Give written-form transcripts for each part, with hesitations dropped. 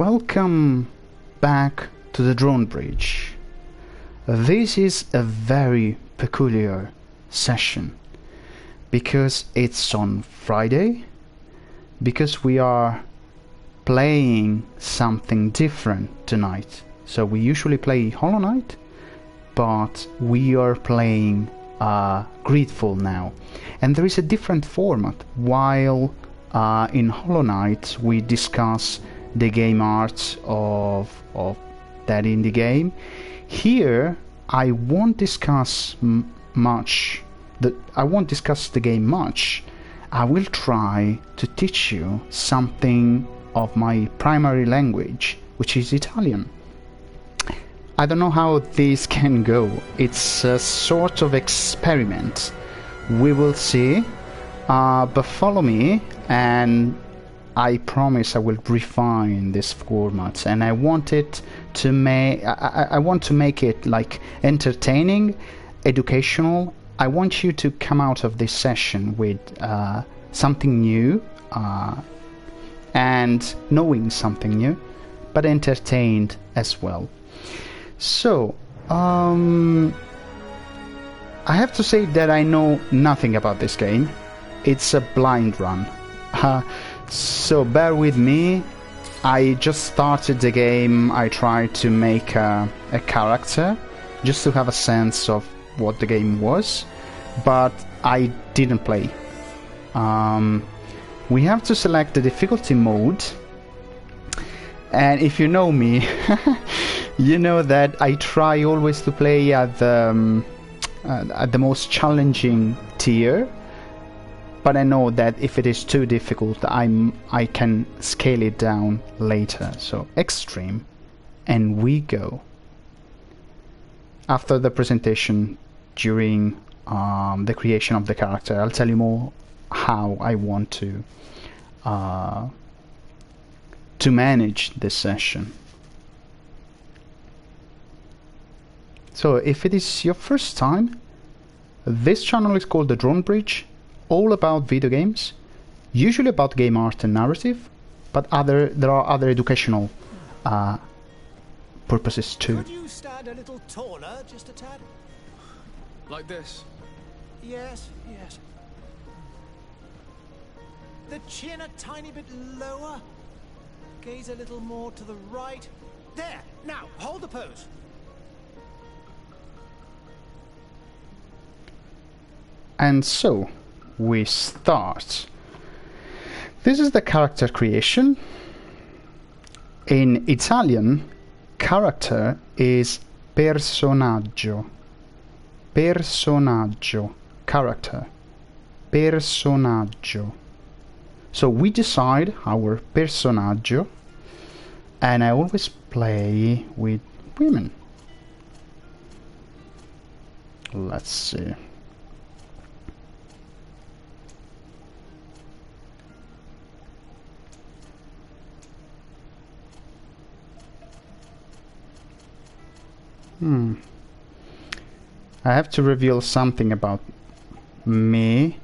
Welcome back to the Drawnbridge. This is a very peculiar session because it's on Friday, because we are playing something different tonight. So we usually play Hollow Knight, but we are playing GreedFall now, and there is a different format. While in Hollow Knight we discuss the game art of that indie game, here I won't discuss much. I won't discuss the game much. I will try to teach you something of my primary language, which is Italian. I don't know how this can go. It's a sort of experiment. We will see. But follow me, and I promise I will refine this format. And I want it to I want to make it like entertaining, educational. I want you to come out of this session with something new and knowing something new, but entertained as well. So, I have to say that I know nothing about this game. It's a blind run. So bear with me. I just started the game. I tried to make a character just to have a sense of what the game was, but I didn't play. We have to select the difficulty mode, and if you know me, you know that I try always to play at the most challenging tier, but I know that if it is too difficult, I can scale it down later. So extreme, and we go. After the presentation, during the creation of the character, I'll tell you more how I want to manage this session. So if it is your first time, this channel is called the Drawnbridge, all about video games, usually about game art and narrative, but there are other educational purposes too. Could you stand a little taller, just a tad? Like this? Yes, yes. The chin a tiny bit lower. Gaze a little more to the right. There! Now, hold the pose. And so, we start. This is the character creation. In Italian, character is personaggio. Personaggio. Character. Personaggio. So we decide our personaggio, and I always play with women. Let's see. I have to reveal something about me.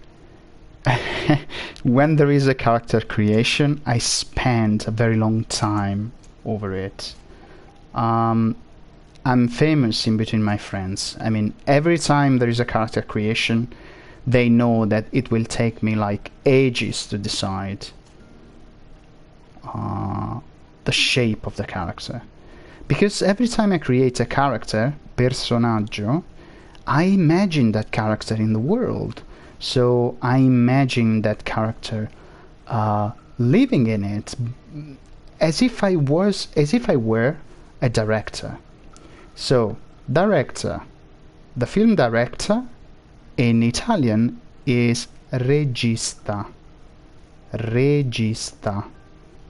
When there is a character creation, I spend a very long time over it. I'm famous in between my friends. I mean, every time there is a character creation, they know that it will take me like ages to decide the shape of the character. Because every time I create a character, personaggio, I imagine that character in the world. So I imagine that character living in it, as if I were a director. So director, the film director in Italian is regista. Regista.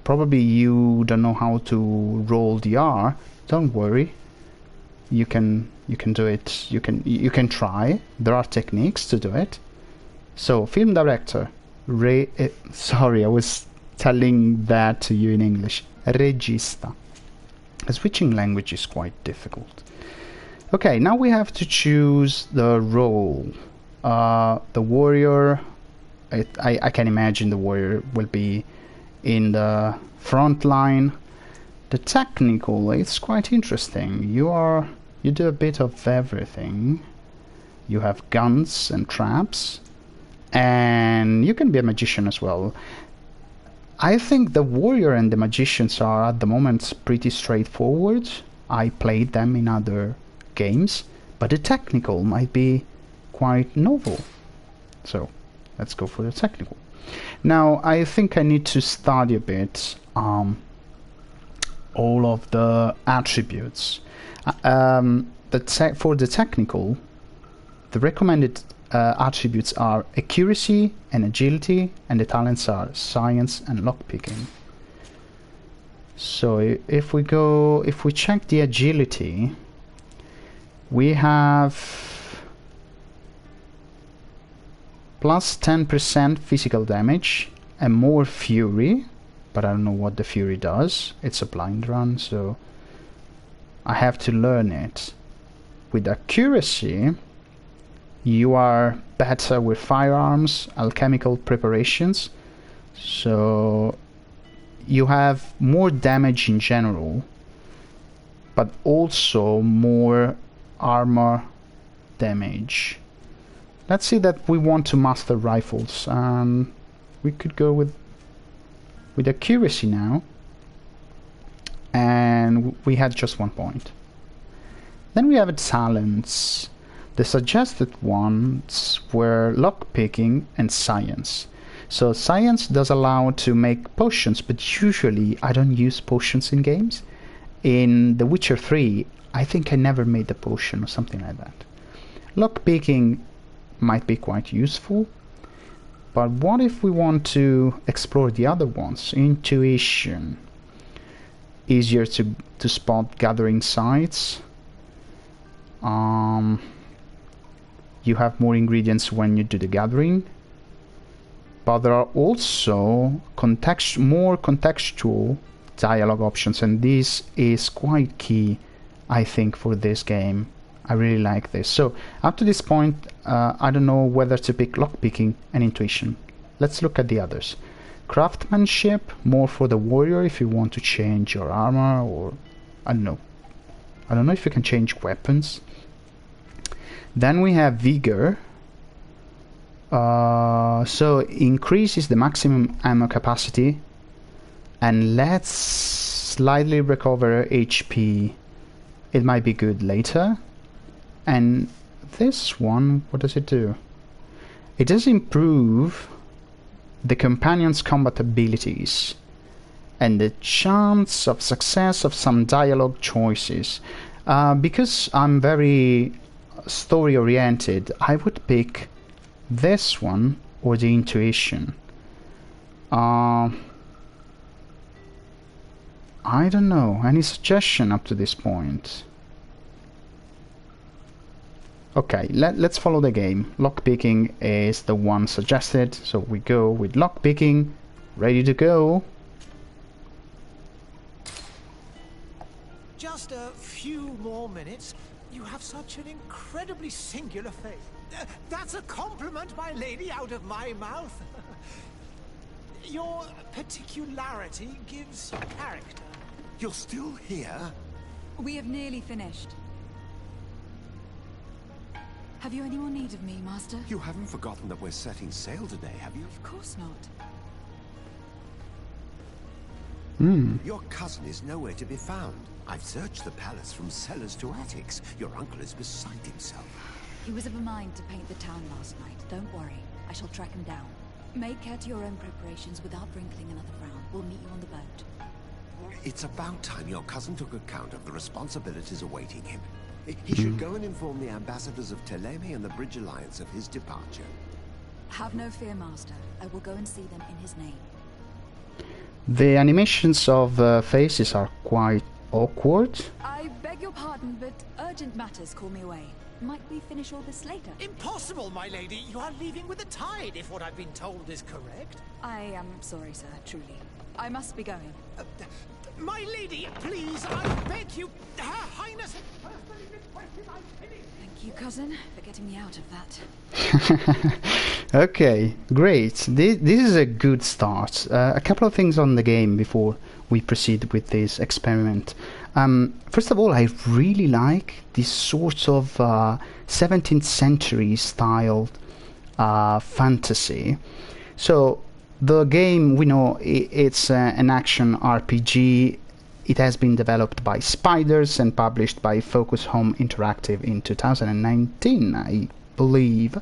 Probably you don't know how to roll the R. Don't worry. You can do it. You can try. There are techniques to do it. So film director. Sorry, I was telling that to you in English. Regista. Switching language is quite difficult. Okay, now we have to choose the role. The warrior. I can imagine the warrior will be in the front line. The technical, it's quite interesting. You do a bit of everything. You have guns and traps, and you can be a magician as well. I think the warrior and the magicians are at the moment pretty straightforward. I played them in other games, but the technical might be quite novel. So let's go for the technical. Now I think I need to study a bit all of the attributes. For the technical, the recommended attributes are accuracy and agility, and the talents are science and lockpicking. So if we check the agility, we have plus 10% physical damage and more fury, but I don't know what the fury does. It's a blind run, so I have to learn it. With accuracy, you are better with firearms, alchemical preparations, so you have more damage in general, but also more armor damage. Let's see that we want to master rifles, and we could go with accuracy now, and we had just 1 point. Then we have talents. The suggested ones were lockpicking and science. So science does allow to make potions, but usually I don't use potions in games. In The Witcher 3, I think I never made a potion or something like that. Lockpicking might be quite useful, but what if we want to explore the other ones? Intuition. Easier to spot gathering sites. You have more ingredients when you do the gathering, but there are also more contextual dialogue options, and this is quite key, I think, for this game. I really like this. So up to this point, I don't know whether to pick lockpicking and intuition. Let's look at the others. Craftsmanship, more for the warrior if you want to change your armor, or I don't know if you can change weapons. Then we have vigor, so increases the maximum ammo capacity and lets slightly recover HP. It might be good later. And this one, what does it do? It does improve the companion's combat abilities and the chance of success of some dialogue choices. Because I'm very story oriented, I would pick this one or the intuition. I don't know, any suggestion up to this point? Okay, let's follow the game. Lockpicking is the one suggested, so we go with lockpicking. Ready to go. Just a few more minutes. You have such an incredibly singular face. That's a compliment, my lady, out of my mouth. Your particularity gives you character. You're still here? We have nearly finished. Have you any more need of me, Master? You haven't forgotten that we're setting sail today, have you? Of course not. Your cousin is nowhere to be found. I've searched the palace from cellars to attics. Your uncle is beside himself. He was of a mind to paint the town last night. Don't worry. I shall track him down. Make care to your own preparations without wrinkling another frown. We'll meet you on the boat. It's about time your cousin took account of the responsibilities awaiting him. He should go and inform the ambassadors of Teleme and the Bridge Alliance of his departure. Have no fear, Master. I will go and see them in his name. The animations of faces are quite awkward. I beg your pardon, but urgent matters call me away. Might we finish all this later? Impossible, my lady. You are leaving with the tide, if what I've been told is correct. I am sorry, sir, truly. I must be going. My lady, please, I beg you. Her Highness personally requested I finish. Thank you, cousin, for getting me out of that. Okay, great. This is a good start. A couple of things on the game before we proceed with this experiment. First of all, I really like this sort of 17th century style fantasy. So the game, we know it's an action RPG. It has been developed by Spiders and published by Focus Home Interactive in 2019, I believe.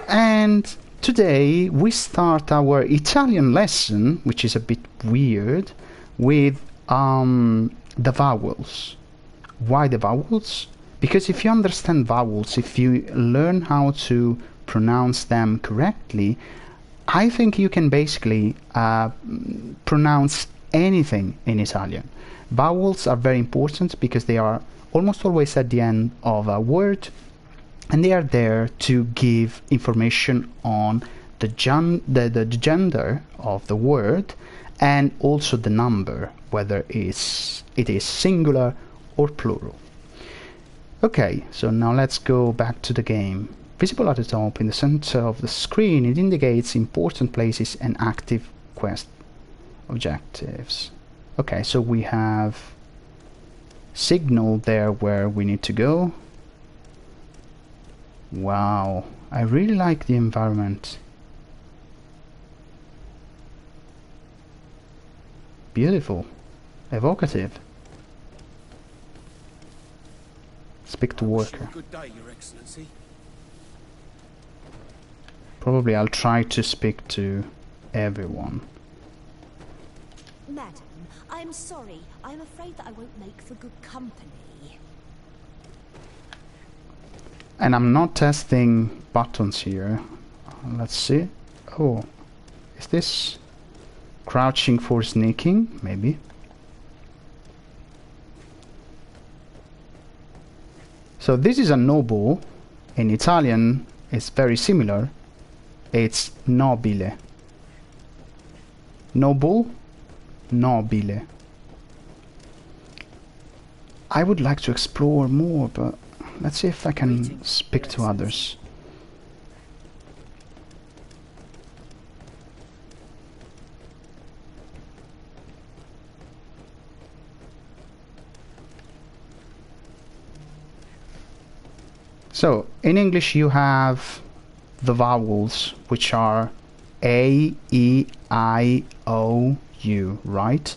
And today we start our Italian lesson, which is a bit weird, with the vowels. Why the vowels? Because if you understand vowels, if you learn how to pronounce them correctly, I think you can basically pronounce anything in Italian. Vowels are very important because they are almost always at the end of a word, and they are there to give information on the gender of the word and also the number, whether it is singular or plural. Okay, so now let's go back to the game. Visible at the top in the center of the screen, it indicates important places and active quest objectives. Okay, so we have signal there where we need to go. Wow, I really like the environment. Beautiful, evocative. Speak to worker. Good day, Your Excellency. Probably I'll try to speak to everyone. Madam, I'm sorry. I'm afraid that I won't make for good company. And I'm not testing buttons here. Let's see. Oh, is this crouching for sneaking? Maybe. So this is a noble. In Italian, it's very similar. It's nobile. Noble, nobile. I would like to explore more, but let's see if I can speak to others. So, in English you have the vowels, which are A, E, I, O, U, right?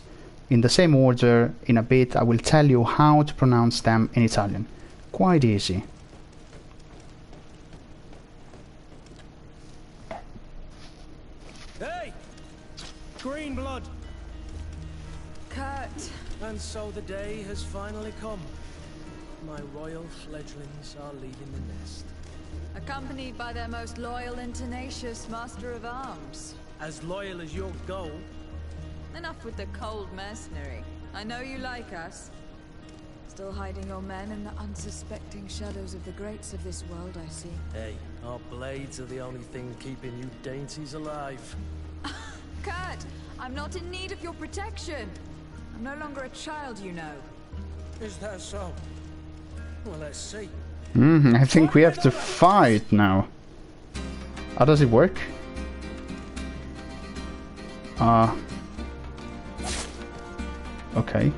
In the same order. In a bit I will tell you how to pronounce them in Italian. Quite easy. Hey! Green blood! Kurt! And so the day has finally come. My royal fledglings are leaving the nest. Accompanied by their most loyal and tenacious master of arms. As loyal as your goal. Enough with the cold mercenary. I know you like us. Still hiding your men in the unsuspecting shadows of the greats of this world, I see. Hey, our blades are the only thing keeping you dainties alive. Kurt! I'm not in need of your protection! I'm no longer a child, you know. Is that so? Well, let's see. I think we have to fight now. How does it work? Okay.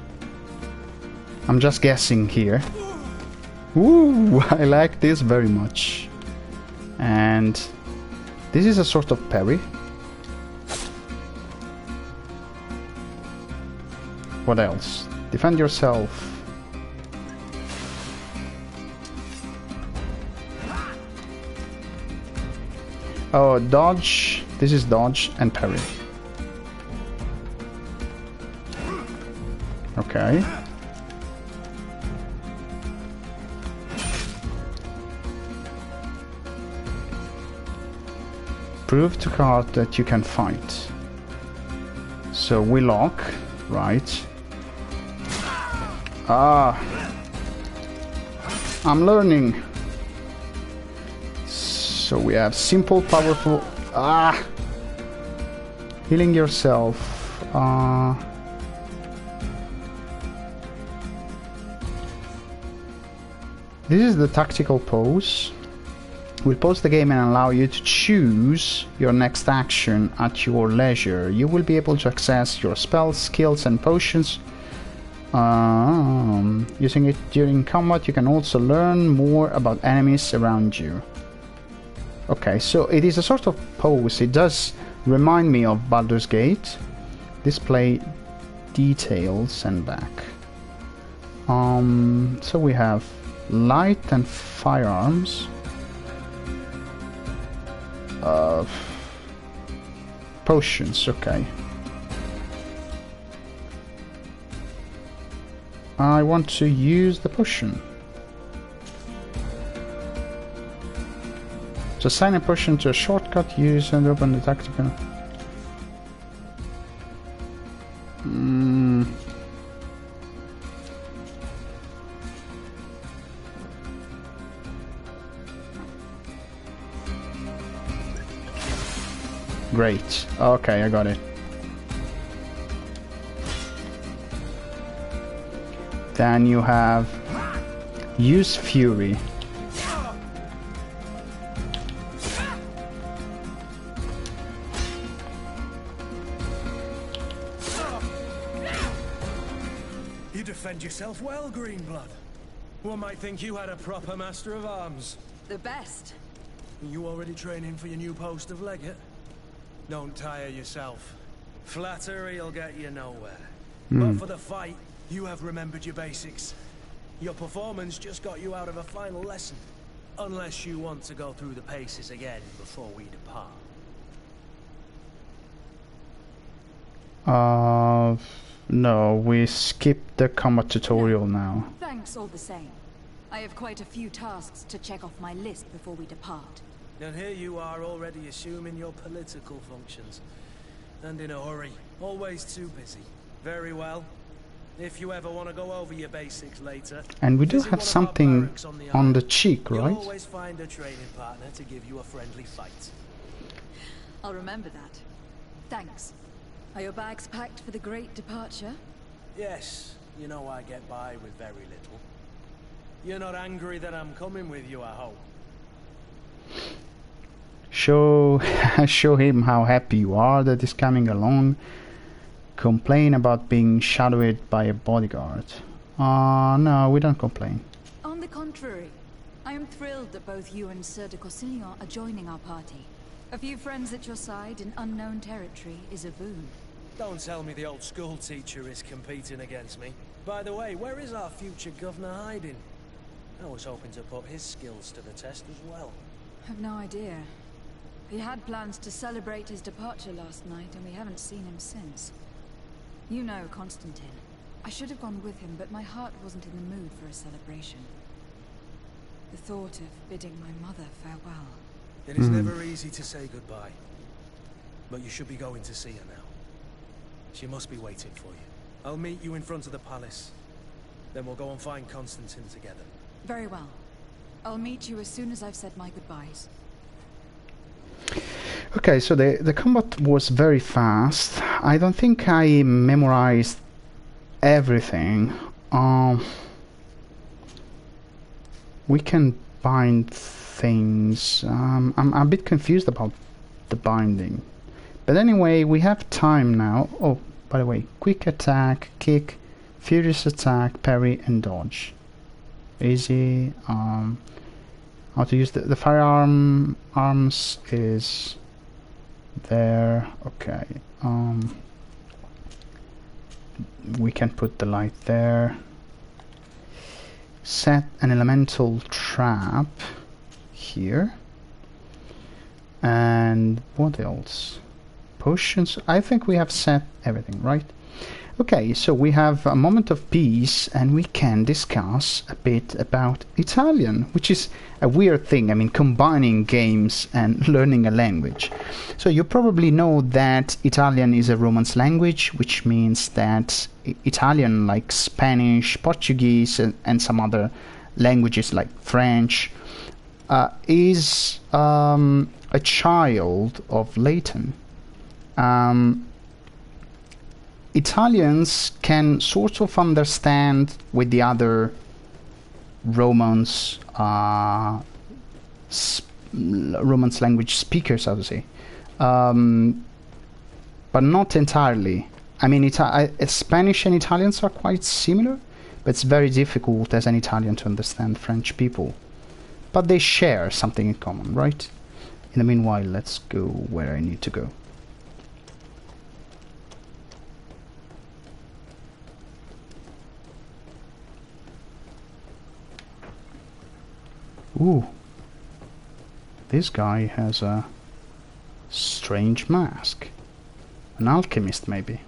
I'm just guessing here. Ooh, I like this very much. And this is a sort of parry. What else? Defend yourself. Oh, dodge. This is dodge and parry. Okay. Prove to card that you can fight. So we lock, right? Ah, I'm learning. So we have simple, powerful. Healing yourself. This is the tactical pause. We'll pause the game and allow you to choose your next action at your leisure. You will be able to access your spells, skills and potions. Using it during combat, you can also learn more about enemies around you. Okay, so it is a sort of pause. It does remind me of Baldur's Gate. Display details and back. So we have light and firearms. Potions, okay. I want to use the potion. To assign a potion to a shortcut, use and open the tactical. Great. Okay, I got it. Then you have use fury. You defend yourself well, Greenblood. One might think you had a proper master of arms. The best. You already training for your new post of legate? Don't tire yourself. Flattery'll get you nowhere. But for the fight, you have remembered your basics. Your performance just got you out of a final lesson. Unless you want to go through the paces again before we depart. No, we skipped the combat tutorial now. Thanks all the same. I have quite a few tasks to check off my list before we depart. And here you are already assuming your political functions. And in a hurry. Always too busy. Very well. If you ever want to go over your basics later... And we do have something on the cheek, right? You'll always find a training partner to give you a friendly fight. I'll remember that. Thanks. Are your bags packed for the great departure? Yes. You know I get by with very little. You're not angry that I'm coming with you, I hope. Show him how happy you are that he's coming along. Complain about being shadowed by a bodyguard. No, we don't complain. On the contrary, I am thrilled that both you and Sir de Corsillon are joining our party. A few friends at your side in unknown territory is a boon. Don't tell me the old school teacher is competing against me. By the way, where is our future governor hiding? I was hoping to put his skills to the test as well. I've no idea. He had plans to celebrate his departure last night, and we haven't seen him since. You know Constantine. I should have gone with him, but my heart wasn't in the mood for a celebration. The thought of bidding my mother farewell. It is never easy to say goodbye. But you should be going to see her now. She must be waiting for you. I'll meet you in front of the palace. Then we'll go and find Constantine together. Very well. I'll meet you as soon as I've said my goodbyes. Okay, so the combat was very fast. I don't think I memorized everything. We can bind things. I'm a bit confused about the binding. But anyway, we have time now. Oh, by the way, quick attack, kick, furious attack, parry and dodge. Easy. How to use the firearms is there. Okay. We can put the light there. Set an elemental trap here. And what else? Potions. I think we have set everything, right? Okay, so we have a moment of peace and we can discuss a bit about Italian, which is a weird thing. I mean, combining games and learning a language. So you probably know that Italian is a Romance language, which means that Italian, like Spanish, Portuguese, and some other languages like French, is a child of Latin. Italians can sort of understand with the other Romance Romance language speakers, I would say, but not entirely. I mean, Spanish and Italians are quite similar, but it's very difficult as an Italian to understand French people. But they share something in common, right? In the meanwhile, let's go where I need to go. Ooh. This guy has a strange mask. An alchemist, maybe.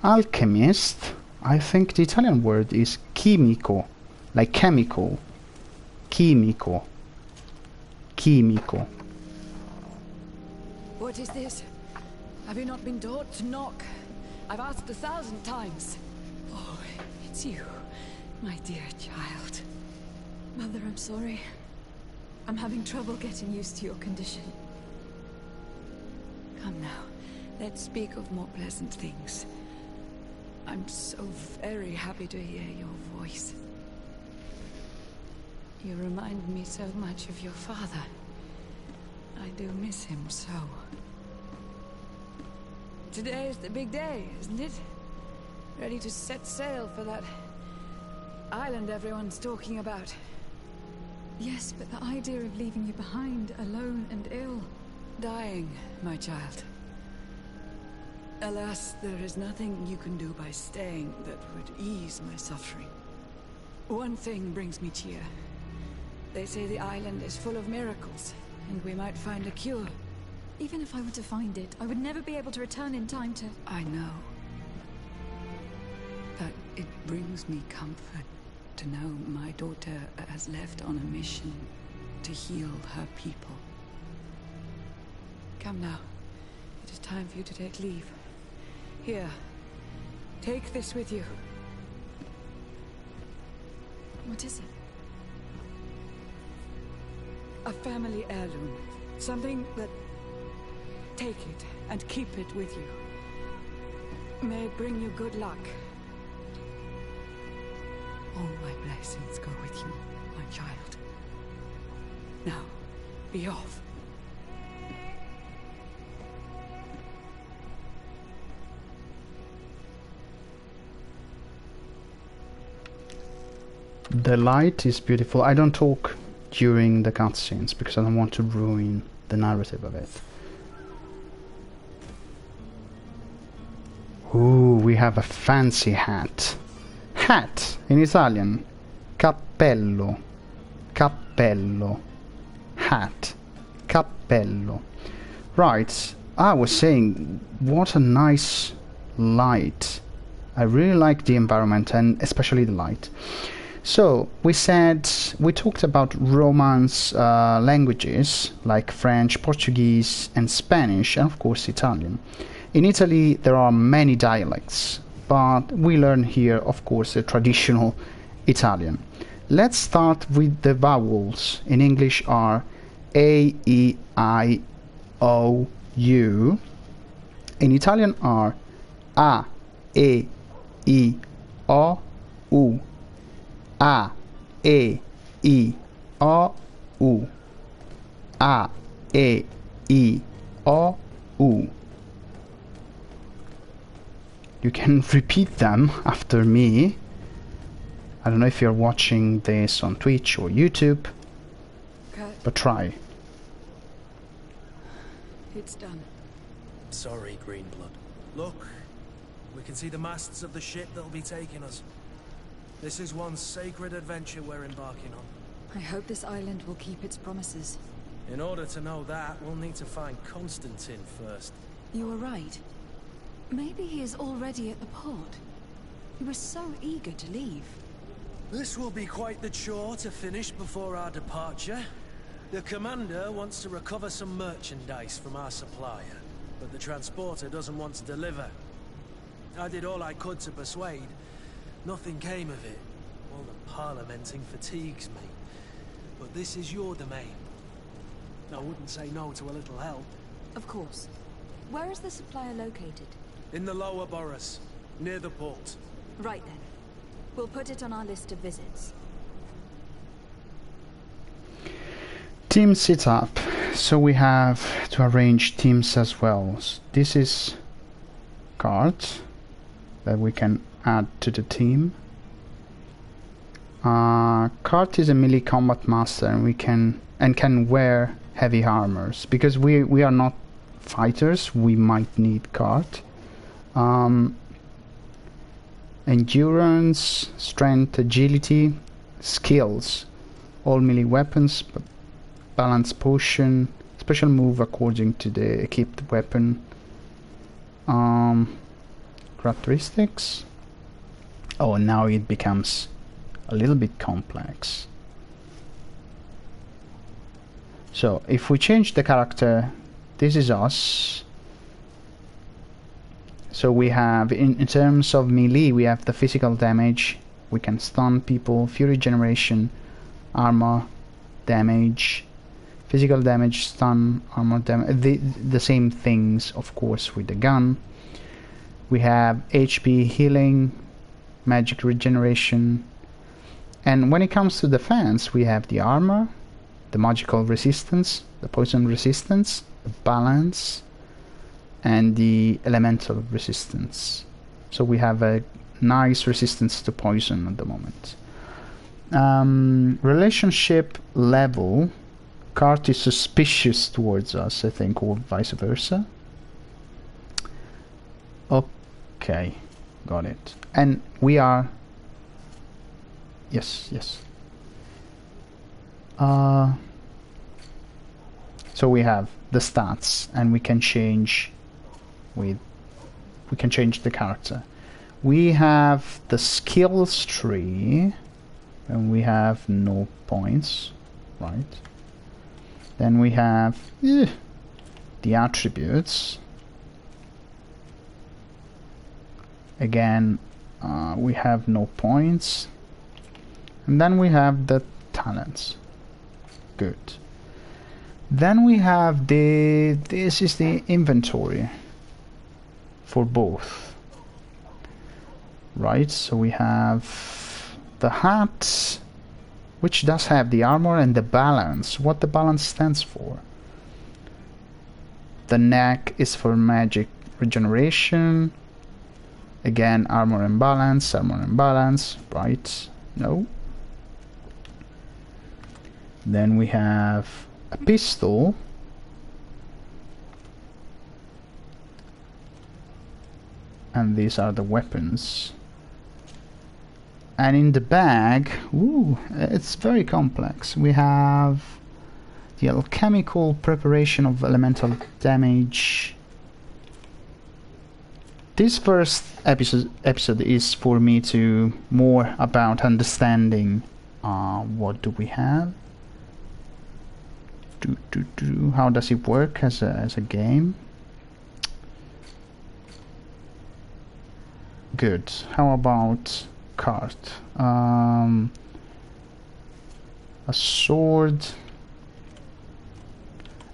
Alchemist? I think the Italian word is chimico, like chemical. Chimico. Chimico. What is this? Have you not been taught to knock? I've asked 1,000 times. Oh, it's you, my dear child. Mother, I'm sorry. I'm having trouble getting used to your condition. Come now, let's speak of more pleasant things. I'm so very happy to hear your voice. You remind me so much of your father. I do miss him so. Today is the big day, isn't it? Ready to set sail for that island everyone's talking about. Yes, but the idea of leaving you behind, alone and ill. Dying, my child. Alas, there is nothing you can do by staying that would ease my suffering. One thing brings me cheer. They say the island is full of miracles, and we might find a cure. Even if I were to find it, I would never be able to return in time to... I know. But it brings me comfort to know my daughter has left on a mission to heal her people. Come now. It is time for you to take leave. Here. Take this with you. What is it? A family heirloom. Something that... Take it and keep it with you. May it bring you good luck. All my blessings go with you, my child. Now, be off. The light is beautiful. I don't talk during the cutscenes because I don't want to ruin the narrative of it. Ooh, we have a fancy hat. Hat in Italian. Cappello. Cappello. Hat. Cappello. Right. I was saying, what a nice light. I really like the environment and especially the light. So, we talked about Romance languages like French, Portuguese and Spanish, and of course Italian. In Italy there are many dialects, but we learn here, of course, the traditional Italian. Let's start with the vowels. In English are A, E, I, O, U. In Italian are A, E, I, O, U. A, E, I, O, U. A, E, I, O, U. You can repeat them after me. I don't know if you're watching this on Twitch or YouTube, but try. It's done. Sorry, Greenblood. Look, we can see the masts of the ship that'll be taking us. This is one sacred adventure we're embarking on. I hope this island will keep its promises. In order to know that, we'll need to find Constantine first. You were right. Maybe he is already at the port. He was so eager to leave. This will be quite the chore to finish before our departure. The commander wants to recover some merchandise from our supplier, but the transporter doesn't want to deliver. I did all I could to persuade. Nothing came of it. All the parliamenting fatigues me. But this is your domain. I wouldn't say no to a little help. Of course. Where is the supplier located? In the lower boroughs, near the port. Right then. We'll put it on our list of visits. Team setup. So we have to arrange teams as well. This is cards that we can add to the team. Cart is a melee combat master, and we can wear heavy armors because we are not fighters. We might need Cart. Endurance, strength, agility, skills, all melee weapons, balance potion, special move according to the equipped weapon. Characteristics. Oh, now it becomes a little bit complex. So if we change the character, this is us. So we have, in terms of melee, we have the physical damage, we can stun people, fury generation, armor damage, physical damage, stun, armor damage, the same things of course with the gun. We have HP healing, magic regeneration, and when it comes to defense, we have the armor, the magical resistance, the poison resistance, the balance, and the elemental resistance. So we have a nice resistance to poison at the moment. Relationship level, Cart is suspicious towards us, I think, or vice versa. Okay, got it. And we are... Yes. So we have the stats, and we can change the character. We have the skills tree, and we have no points, right? Then we have the attributes. Again, we have no points. And then we have the talents. Good. Then we have this is the inventory for both. Right, so we have the hat, which does have the armor and the balance. What the balance stands for. The neck is for magic regeneration. Again, armor and balance, right? No. Then we have a pistol. And these are the weapons. And in the bag, ooh, it's very complex. We have the alchemical preparation of elemental damage. This first episode is for me to more about understanding what do we have. How does it work as a game? Good. How about card? A sword.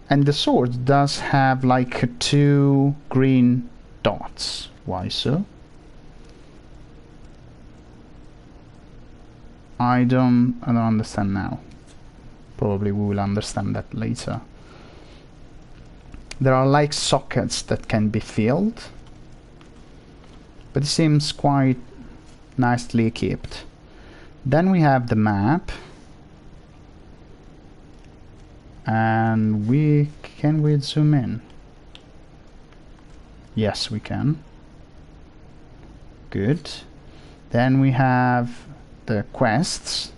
And the sword does have like 2 green dots. Why so? I don't understand now. Probably we will understand that later. There are like sockets that can be filled, but it seems quite nicely equipped. Then we have the map, and can we zoom in? Yes, we can. Good. Then we have the quests.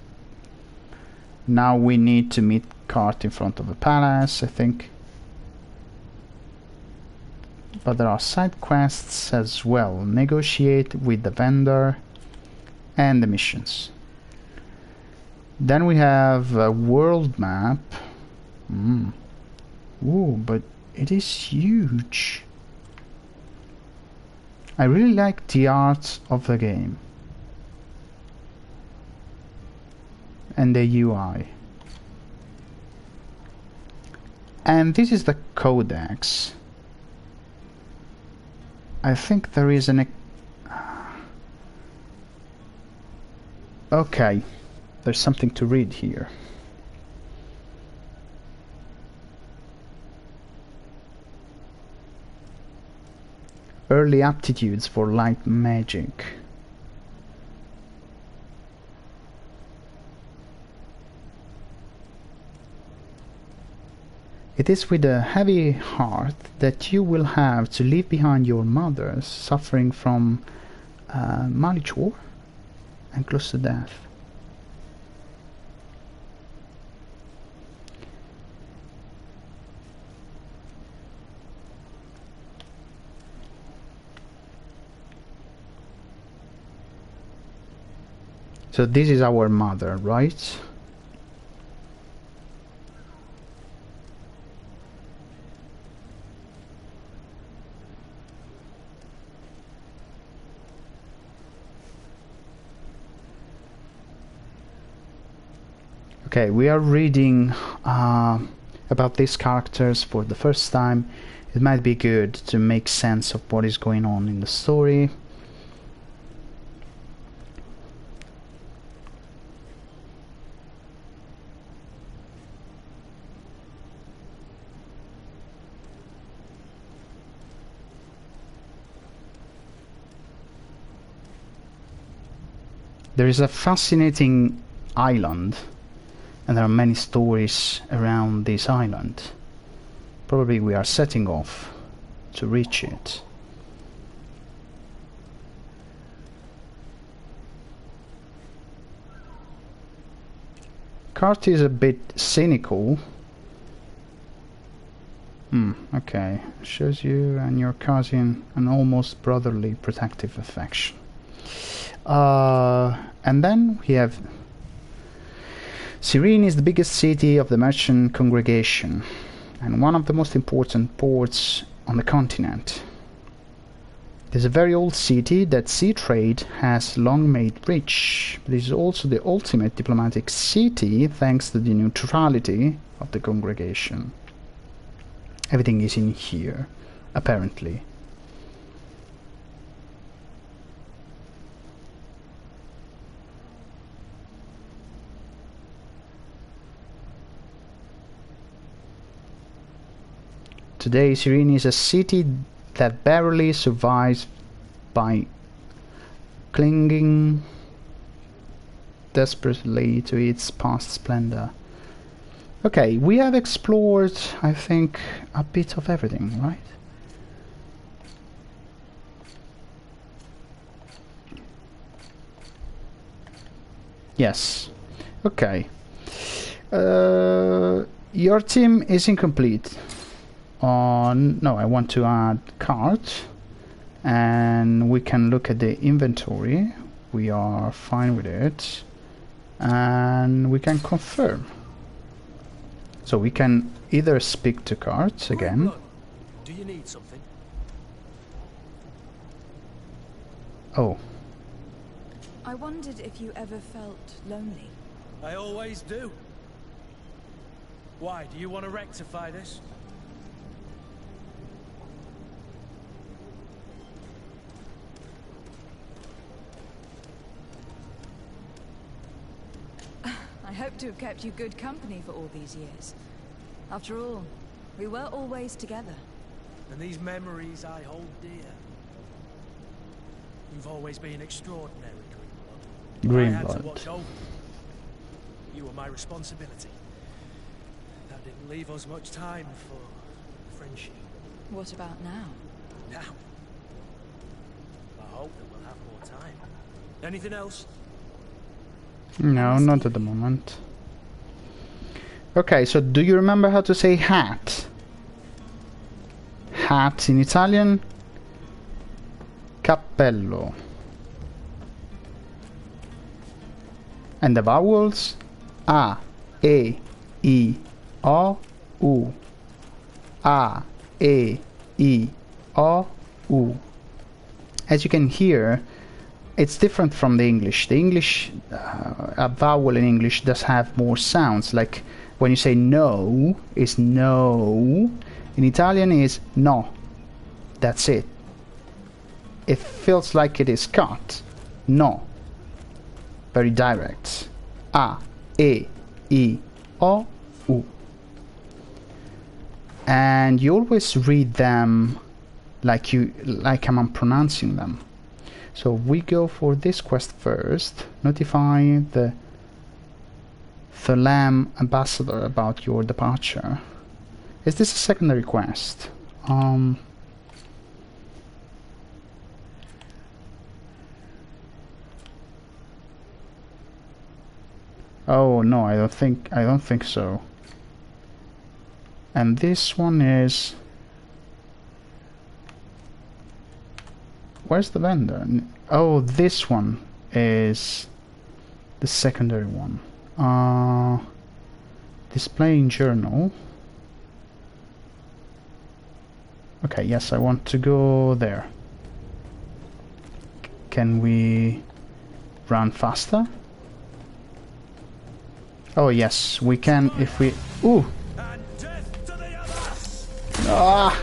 Now we need to meet Cart in front of a palace, I think. But there are side quests as well. Negotiate with the vendor and the missions. Then we have a world map. Ooh, but it is huge. I really like the art of the game. And the UI. And this is the codex. I think there is Okay, there's something to read here. Early aptitudes for light magic. It is with a heavy heart that you will have to leave behind your mother, suffering from malchor and close to death. So this is our mother, right? Okay, we are reading about these characters for the first time. It might be good to make sense of what is going on in the story. There is a fascinating island, and there are many stories around this island. Probably we are setting off to reach it. Cart is a bit cynical. Okay. Shows you and your cousin an almost brotherly protective affection. And then we have Cyrene is the biggest city of the merchant congregation and one of the most important ports on the continent. It is a very old city that sea trade has long made rich, but it is also the ultimate diplomatic city thanks to the neutrality of the congregation. Everything is in here, apparently. Today, Cyrene is a city that barely survives by clinging desperately to its past splendor. Okay, we have explored, I think, a bit of everything, right? Yes. Okay. Your team is incomplete. No, I want to add cart, and we can look at the inventory. We are fine with it, and we can confirm. So we can either speak to cart again. Do you need something? Oh. I wondered if you ever felt lonely. I always do. Why, do you want to rectify this? I hope to have kept you good company for all these years. After all, we were always together. And these memories I hold dear. You've always been extraordinary, Greenblood. I had to watch over you. You were my responsibility. That didn't leave us much time for friendship. What about now? Now? I hope that we'll have more time. Anything else? No, not at the moment. Okay, so do you remember how to say hat? Hat in Italian? Cappello. And the vowels? A, E, I, O, U. A, E, I, O, U. As you can hear, it's different from the English. The English, a vowel in English does have more sounds. Like when you say no, is no. In Italian is no. That's it. It feels like it is cut. No. very direct. A, E, I, O, U. And you always read them like I'm pronouncing them. So we go for this quest first. Notify the Lamb ambassador about your departure. Is this a secondary quest? Oh no, I don't think so. And this one is... Where's the vendor? Oh, this one is the secondary one. Displaying journal. Okay, yes, I want to go there. Can we run faster? Oh yes, we can if we... Ooh! Ah!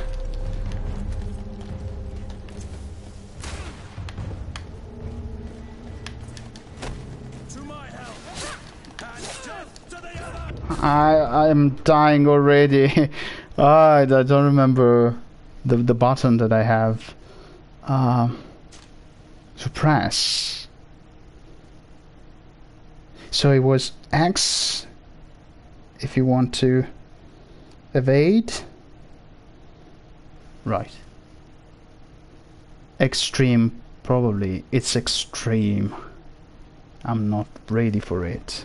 I'm dying already. I don't remember the button that I have to press. So it was X if you want to evade. Right. Extreme, probably. It's extreme. I'm not ready for it.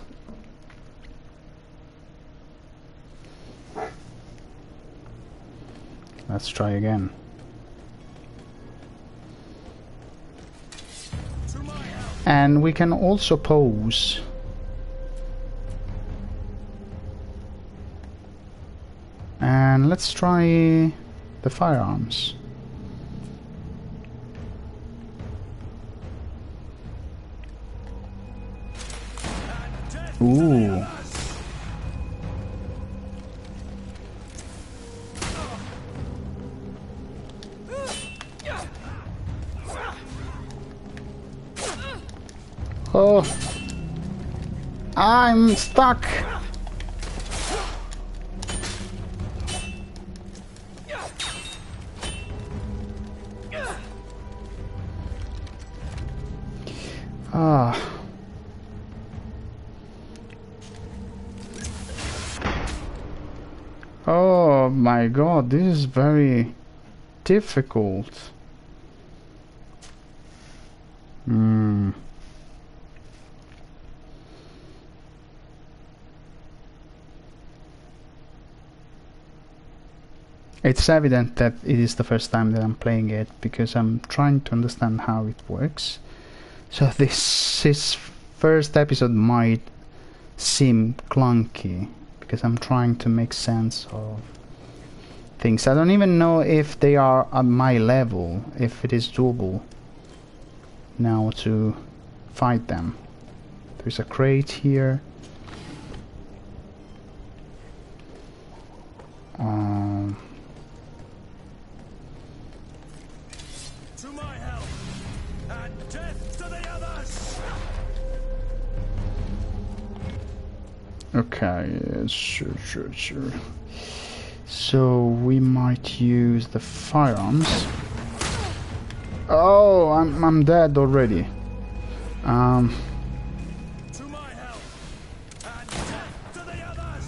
Let's try again. And we can also pose. And let's try the firearms. Ooh. Oh, I'm stuck. Ah. Oh my god, this is very difficult. It's evident that it is the first time that I'm playing it because I'm trying to understand how it works. So this first episode might seem clunky because I'm trying to make sense of things. I don't even know if they are at my level, if it is doable now to fight them. There's a crate here. To my help and death to the others. Okay, sure. So we might use the firearms. Oh, I'm dead already. To my help and death to the others.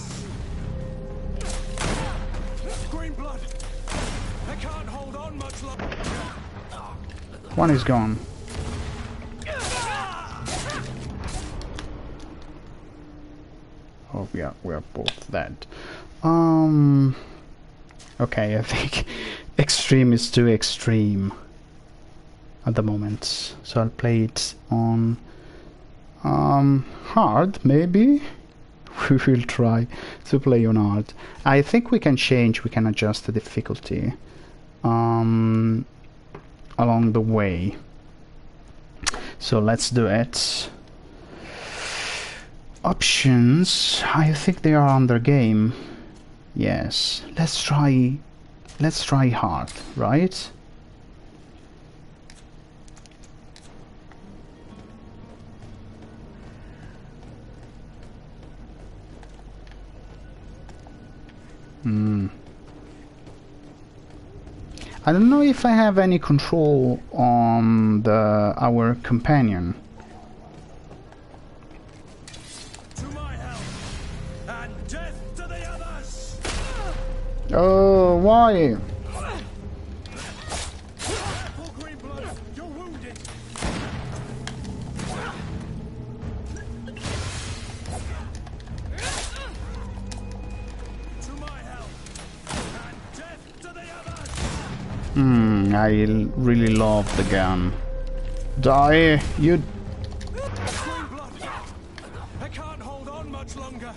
Green blood. I can't hold on much longer. One is gone. Oh, we are both dead. Okay, I think extreme is too extreme at the moment, so I'll play it on hard, maybe. We will try to play on hard. I think we can adjust the difficulty along the way. So let's do it. Options, I think they are under game. Yes, let's try hard, right? I don't know if I have any control on our companion. To my help, and death to the others! Oh, why? Careful, Greenblood, you're wounded! To my help, and death to the others! I really love the gun. Die, you... Greenblood! I can't hold on much longer!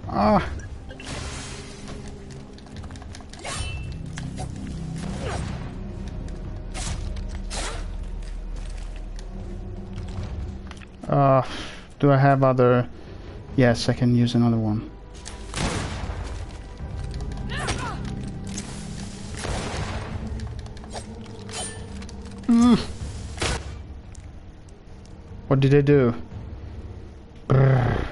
Ah. Do I have other... Yes, I can use another one. What did I do? Brrr.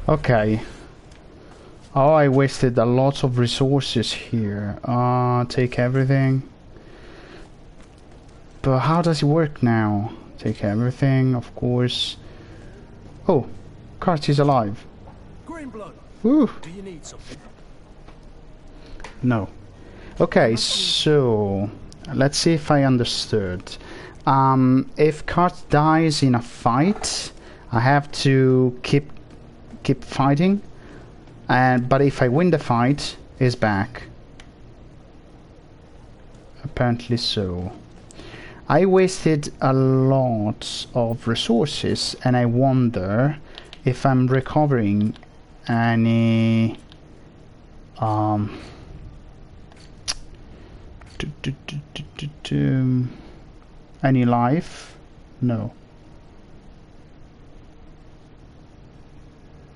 Okay. Oh, I wasted a lot of resources here. Take everything. But how does it work now? Take everything, of course. Oh, Cart is alive. Greenblood, Woo! do you need something? No. Okay, so let's see if I understood. If Cart dies in a fight, I have to keep fighting. But if I win the fight, he's back. Apparently so. I wasted a lot of resources, and I wonder if I'm recovering any any life? No.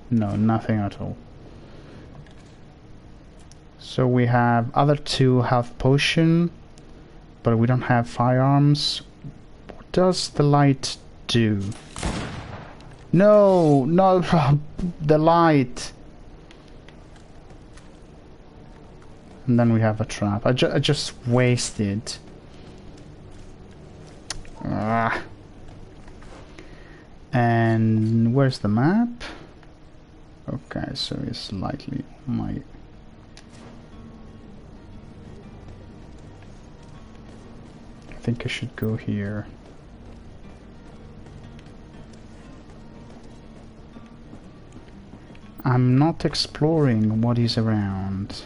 No, nothing at all. So we have other two health potion, but we don't have firearms. What does the light do? No, no, the light. And then we have a trap. I just wasted. Ah. And where's the map? Okay, so it's slightly on my... I think I should go here. I'm not exploring what is around.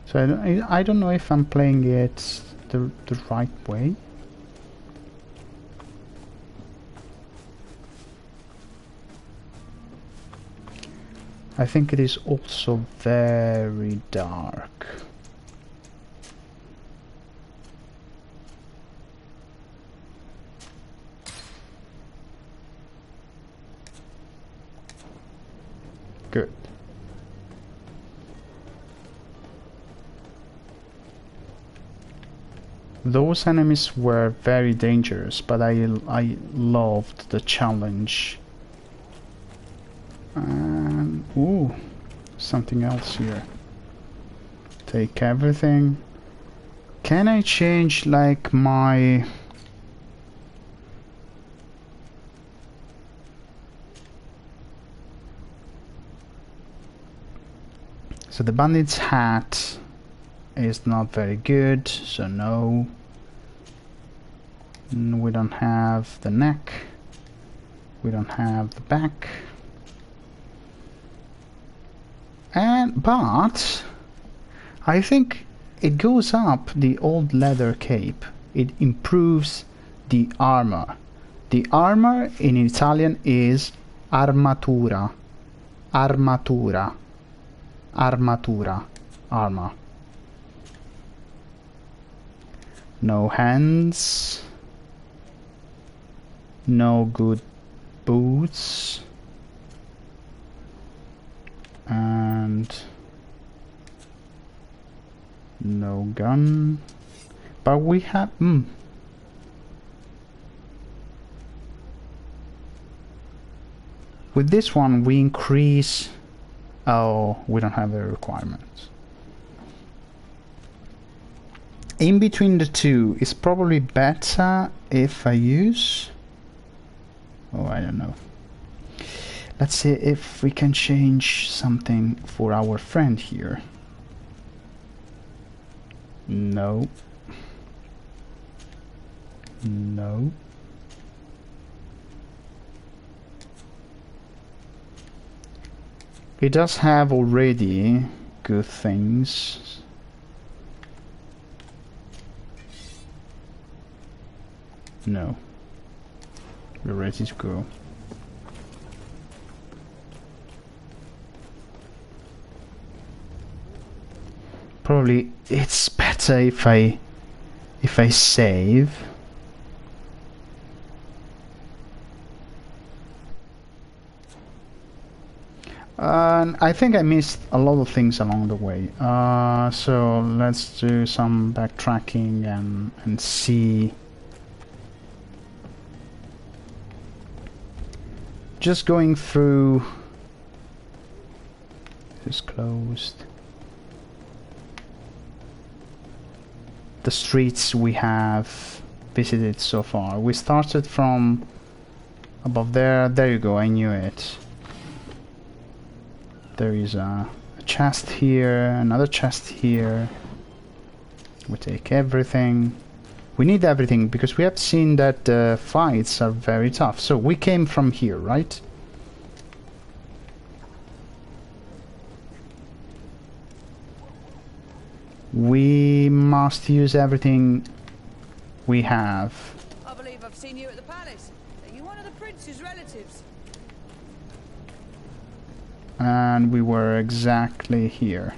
So I don't know if I'm playing it the right way. I think it is also very dark. Good. Those enemies were very dangerous, but I loved the challenge. And ooh, something else here. Take everything. Can I change like my... So the bandit's hat is not very good, so no. We don't have the neck. We don't have the back. But I think it goes up the old leather cape. It improves the armor. The armor in Italian is armatura. Armatura. Armatura. Armor. No hands. No good boots. And no gun. But we have... With this one we increase... Oh, we don't have the requirements. In between the two, it's probably better if I use... Oh, I don't know. Let's see if we can change something for our friend here. No. No. It does have already good things. No. We're ready to go. Probably it's better if I save. And I think I missed a lot of things along the way. So let's do some backtracking and see. Just going through. This is closed. The streets we have visited so far. We started from above there. There you go, I knew it. There is a chest here, another chest here. We take everything. We need everything because we have seen that the fights are very tough. So we came from here, right? We must use everything we have. I believe I've seen you at the palace. Are you one of the prince's relatives? And we were exactly here.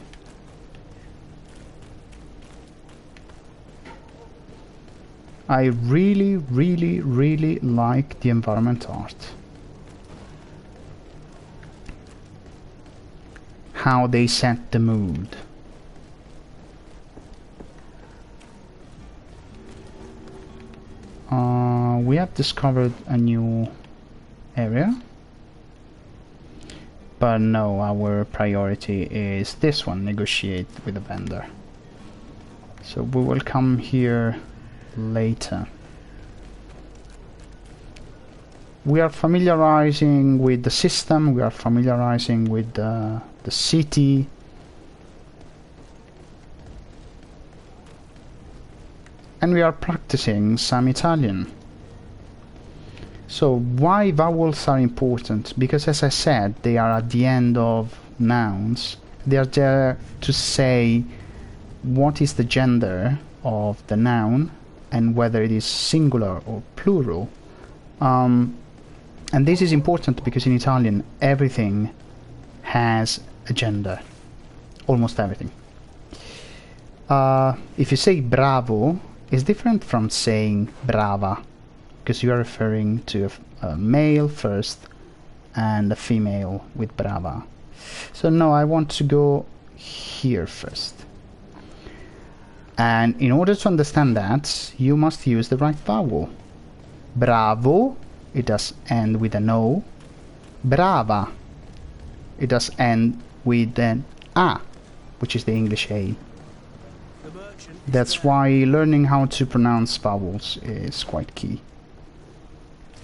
I really, really, really like the environment art. How they set the mood. We have discovered a new area. But no, our priority is this one, negotiate with the vendor. So we will come here later. We are familiarizing with the system, we are familiarizing with the city. And we are practicing some Italian. So why vowels are important? Because as I said, they are at the end of nouns. They are there to say what is the gender of the noun and whether it is singular or plural. And this is important because in Italian everything has a gender. Almost everything. If you say bravo, it's different from saying brava, because you are referring to a male first and a female with brava. So no, I want to go here first. And in order to understand that, you must use the right vowel. Bravo, it does end with an O. Brava, it does end with an A, which is the English A. That's why learning how to pronounce vowels is quite key.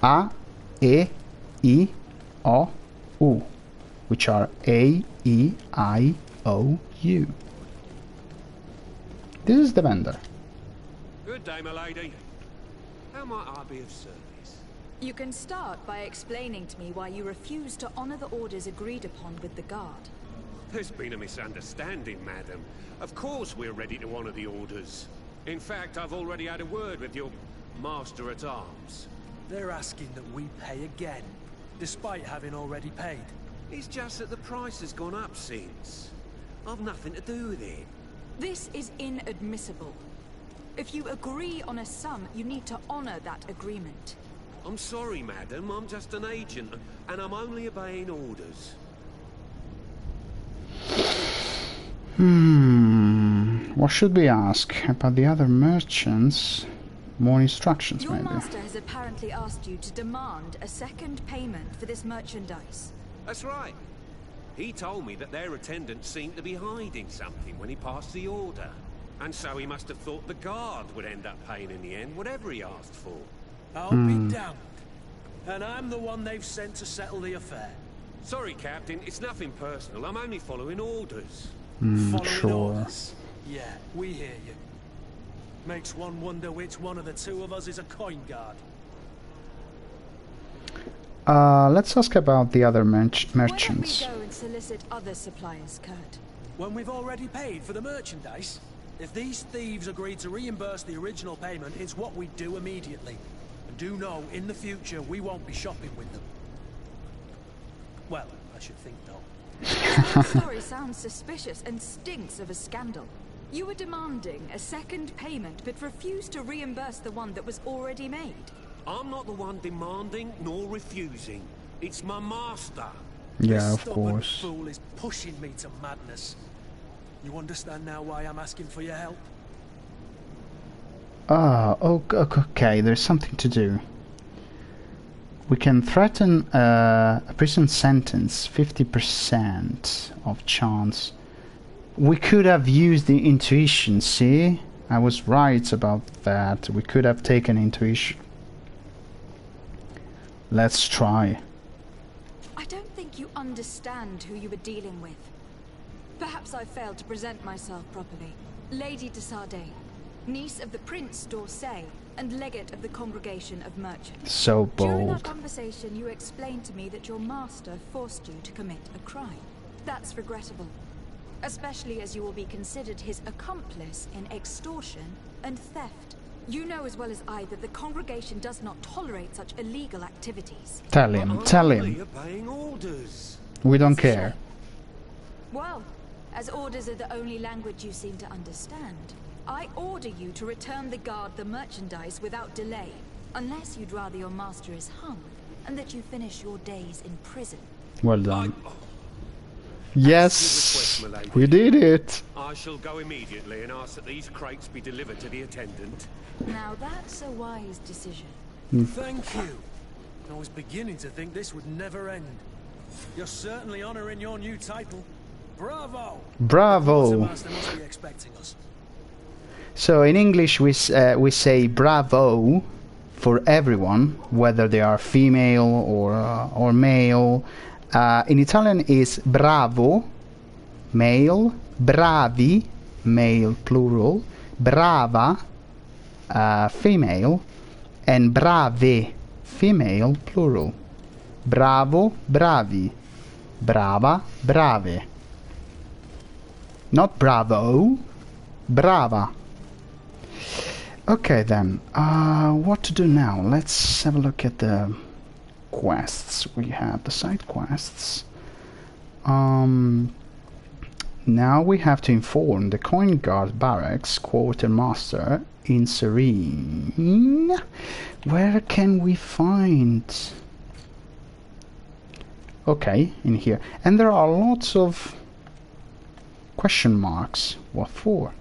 A, E, I, O, U, which are A, E, I, O, U. This is the vendor. Good day, my lady. How might I be of service? You can start by explaining to me why you refuse to honor the orders agreed upon with the guard. There's been a misunderstanding, madam. Of course we're ready to honor the orders. In fact, I've already had a word with your master-at-arms. They're asking that we pay again, despite having already paid. It's just that the price has gone up since. I've nothing to do with it. This is inadmissible. If you agree on a sum, you need to honor that agreement. I'm sorry, madam. I'm just an agent, and I'm only obeying orders. What should we ask about the other merchants? More instructions, Your maybe. master has apparently asked you to demand a second payment for this merchandise. That's right. He told me that their attendants seemed to be hiding something when he passed the order. And so he must have thought the guard would end up paying in the end, whatever he asked for. I'll be damned. And I'm the one they've sent to settle the affair. Sorry, Captain, it's nothing personal. I'm only following orders. Following Sure. orders. Yeah, we hear you. Makes one wonder which one of the two of us is a coin guard. Let's ask about the other Why don't we merchants. go and solicit other suppliers, Kurt? When we've already paid for the merchandise, if these thieves agreed to reimburse the original payment, it's what we do immediately. And do know, in the future, we won't be shopping with them. Well, I should think not. That story sounds suspicious and stinks of a scandal. You were demanding a second payment, but refused to reimburse the one that was already made. I'm not the one demanding nor refusing. It's my master. Yeah, This of stubborn course. fool is pushing me to madness. You understand now why I'm asking for your help? Okay, there's something to do. We can threaten a prison sentence, 50% of chance. We could have used the intuition, see? I was right about that. We could have taken intuition. Let's try. I don't think you understand who you were dealing with. Perhaps I failed to present myself properly. Lady de Sardet, niece of the Prince d'Orsay, and legate of the Congregation of Merchants. So During our bold. conversation, you explained to me that your master forced you to commit a crime. That's regrettable, especially as you will be considered his accomplice in extortion and theft. You know as well as I that the Congregation does not tolerate such illegal activities. Tell him, tell I'm only him. obeying orders. We don't care. Well, as orders are the only language you seem to understand, I order you to return the guard the merchandise without delay, unless you'd rather your master is hung, and that you finish your days in prison. Well done. Yes, we did it. I shall go immediately and ask that these crates be delivered to the attendant. Now that's a wise decision. Thank you. I was beginning to think this would never end. You're certainly honoring your new title. Bravo! The Bravo. quartermaster must be expecting us. So in English we say bravo for everyone, whether they are female or male. In Italian is bravo, male, bravi, male plural, brava, female, and brave, female plural. Bravo, bravi, brava, brave. Not bravo, brava. Okay then, what to do now? Let's have a look at the quests. We have the side quests. Now we have to inform the coin guard barracks quartermaster in Serene. Where can we find? Okay, in here. And there are lots of question marks. What for?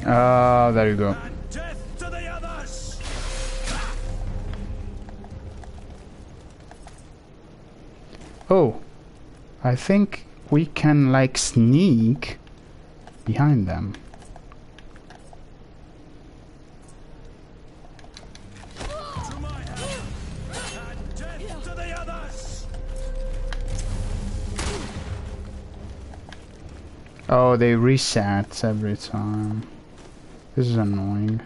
Ah, there you go. And death to the others! Oh, I think we can like sneak behind them. To my help! And death to the others! Oh, they reset every time. This is annoying.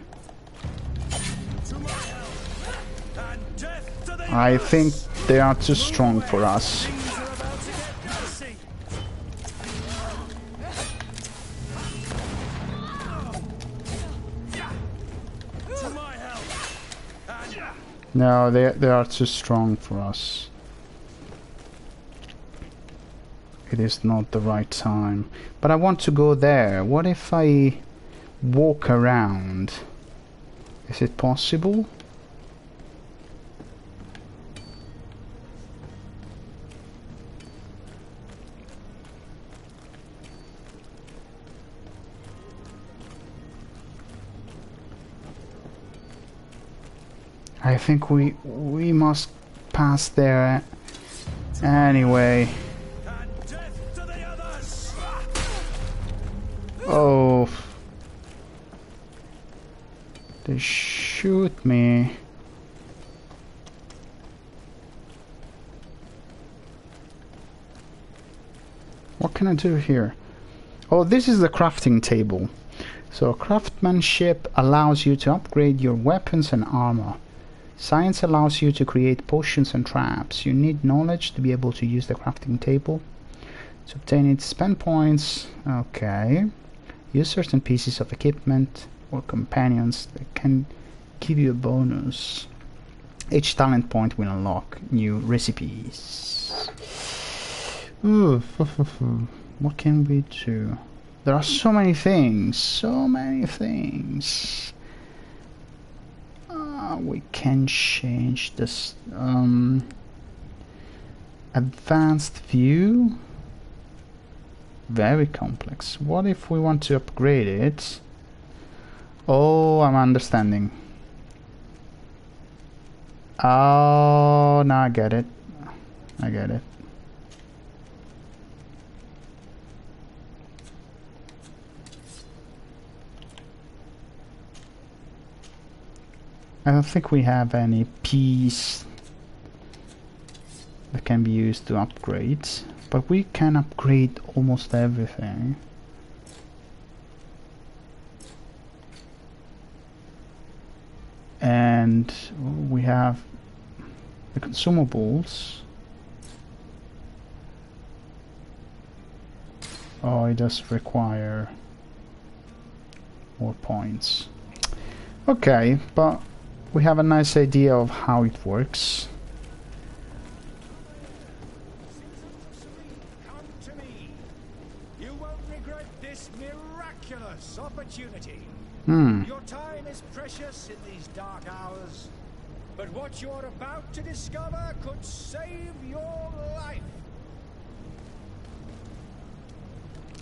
To my help! And death to the I others! think they are too strong for us. Things are about to get dicey. To my help! And No, they are too strong for us. it is not the right time. But I want to go there. What if I walk around? Is it possible? I think we must pass there anyway. Oh, they shoot me. What can I do here? Oh, this is the crafting table. So craftsmanship allows you to upgrade your weapons and armor. Science allows you to create potions and traps. You need knowledge to be able to use the crafting table. To obtain it, spend points. Okay. Use certain pieces of equipment or companions that can give you a bonus. Each talent point will unlock new recipes. Ooh, what can we do? There are so many things. So many things. We can change this advanced view. Very complex. What if we want to upgrade it? Oh, I'm understanding. Oh, now I get it. I get it. I don't think we have any piece that can be used to upgrade, but we can upgrade almost everything. And we have the consumables. Oh, it does require more points. Okay, but we have a nice idea of how it works. Come to me. You won't regret this miraculous opportunity. Your time is precious in these dark hours, but what you're about to discover could save your life.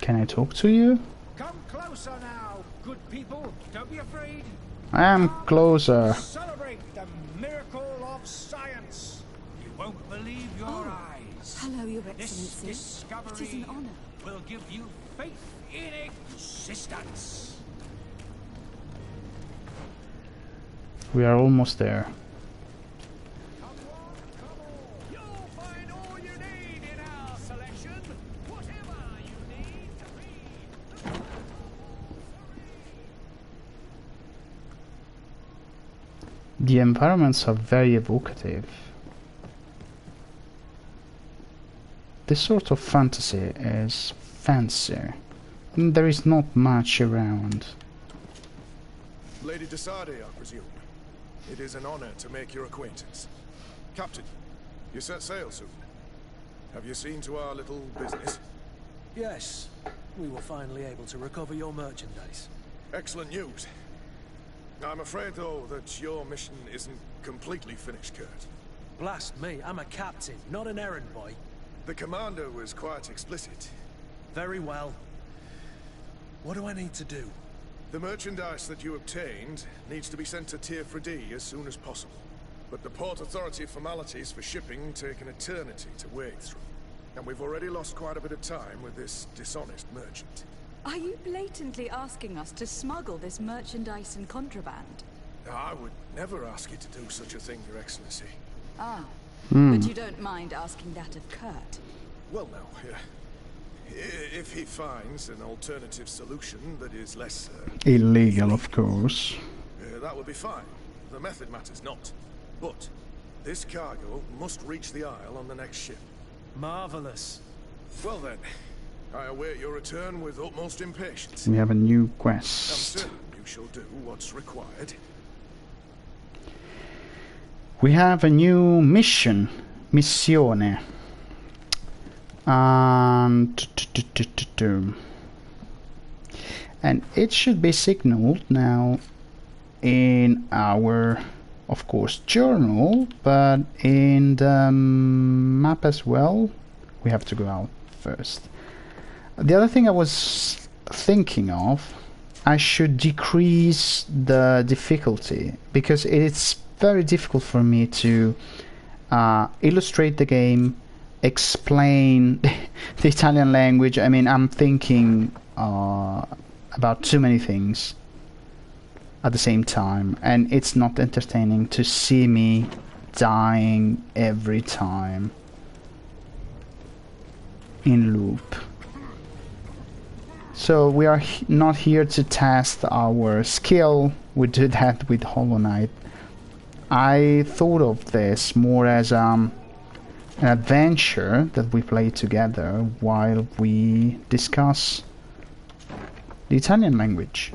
Can I talk to you? Come closer now, good people. Don't be afraid. I am closer. Celebrate the miracle of science. You won't believe your eyes. Hello, Your This Excellency. It discovery is an honor. will give you faith in existence. We are almost there. Come on. You'll find all you need in our selection. Whatever you need to read. The environments are very evocative. This sort of fantasy is fancy, and there is not much around. Lady Desade, I presume. It is an honor to make your acquaintance. Captain, you set sail soon. Have you seen to our little business? Yes, we were finally able to recover your merchandise. Excellent news. I'm afraid, though, that your mission isn't completely finished, Kurt. Blast me, I'm a captain, not an errand boy. The commander was quite explicit. Very well. What do I need to do? The merchandise that you obtained needs to be sent to Tier 3D as soon as possible. But the Port Authority formalities for shipping take an eternity to wade through. And we've already lost quite a bit of time with this dishonest merchant. Are you blatantly asking us to smuggle this merchandise and contraband? I would never ask you to do such a thing, Your Excellency. Ah, but you don't mind asking that of Kurt? Well, no, if he finds an alternative solution that is less... Illegal, of course. that would be fine. The method matters not. But this cargo must reach the Isle on the next ship. Marvelous. Well then, I await your return with utmost impatience. We have a new I'm quest. certain you shall do what's required. We have a new mission. Missione. And it should be signaled now in our, of course, journal, but in the map as well. We have to go out first. The other thing I was thinking of, I should decrease the difficulty, because it's very difficult for me to illustrate the game, explain the Italian language. I mean, I'm thinking about too many things at the same time, and it's not entertaining to see me dying every time in loop. So we are not here to test our skill. We do that with Hollow Knight. I thought of this more as an adventure that we play together while we discuss the Italian language.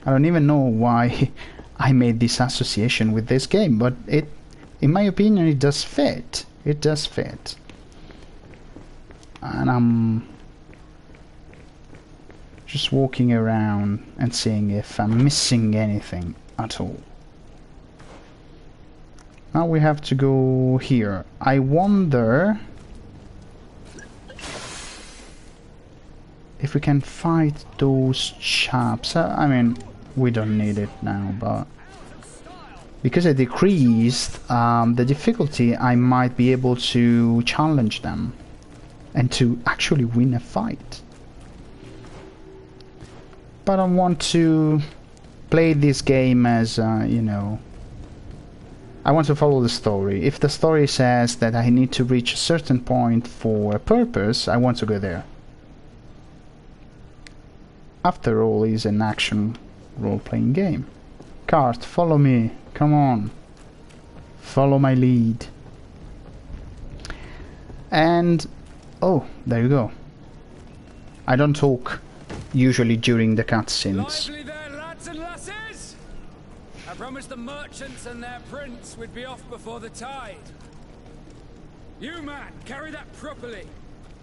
I don't even know why I made this association with this game, but in my opinion, it does fit. It does fit. And I'm just walking around and seeing if I'm missing anything at all. Now we have to go here. I wonder if we can fight those chaps. I mean, we don't need it now, but because I decreased the difficulty, I might be able to challenge them and to actually win a fight. But I want to play this game as, you know, I want to follow the story. If the story says that I need to reach a certain point for a purpose, I want to go there. After all, it's an action role-playing game. Cart, follow me. Come on. Follow my lead. And... oh, there you go. I don't talk usually during the cutscenes. Lively there, lads and lasses! I promised the merchants and their prince we'd be off before the tide. You, man, carry that properly.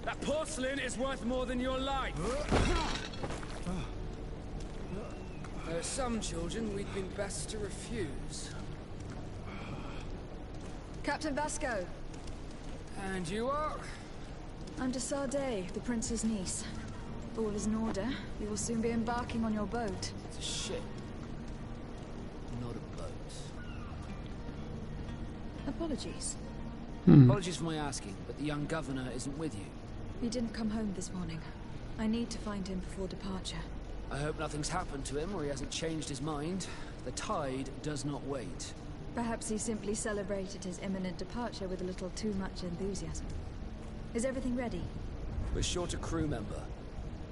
That porcelain is worth more than your life. There are some children we'd been best to refuse. Captain Vasco. And you are? I'm de Sade, the prince's niece. All is in order. You will soon be embarking on your boat. It's a ship. Not a boat. Apologies. Apologies for my asking, but the young governor isn't with you. He didn't come home this morning. I need to find him before departure. I hope nothing's happened to him or he hasn't changed his mind. The tide does not wait. Perhaps he simply celebrated his imminent departure with a little too much enthusiasm. Is everything ready? We're short a crew member.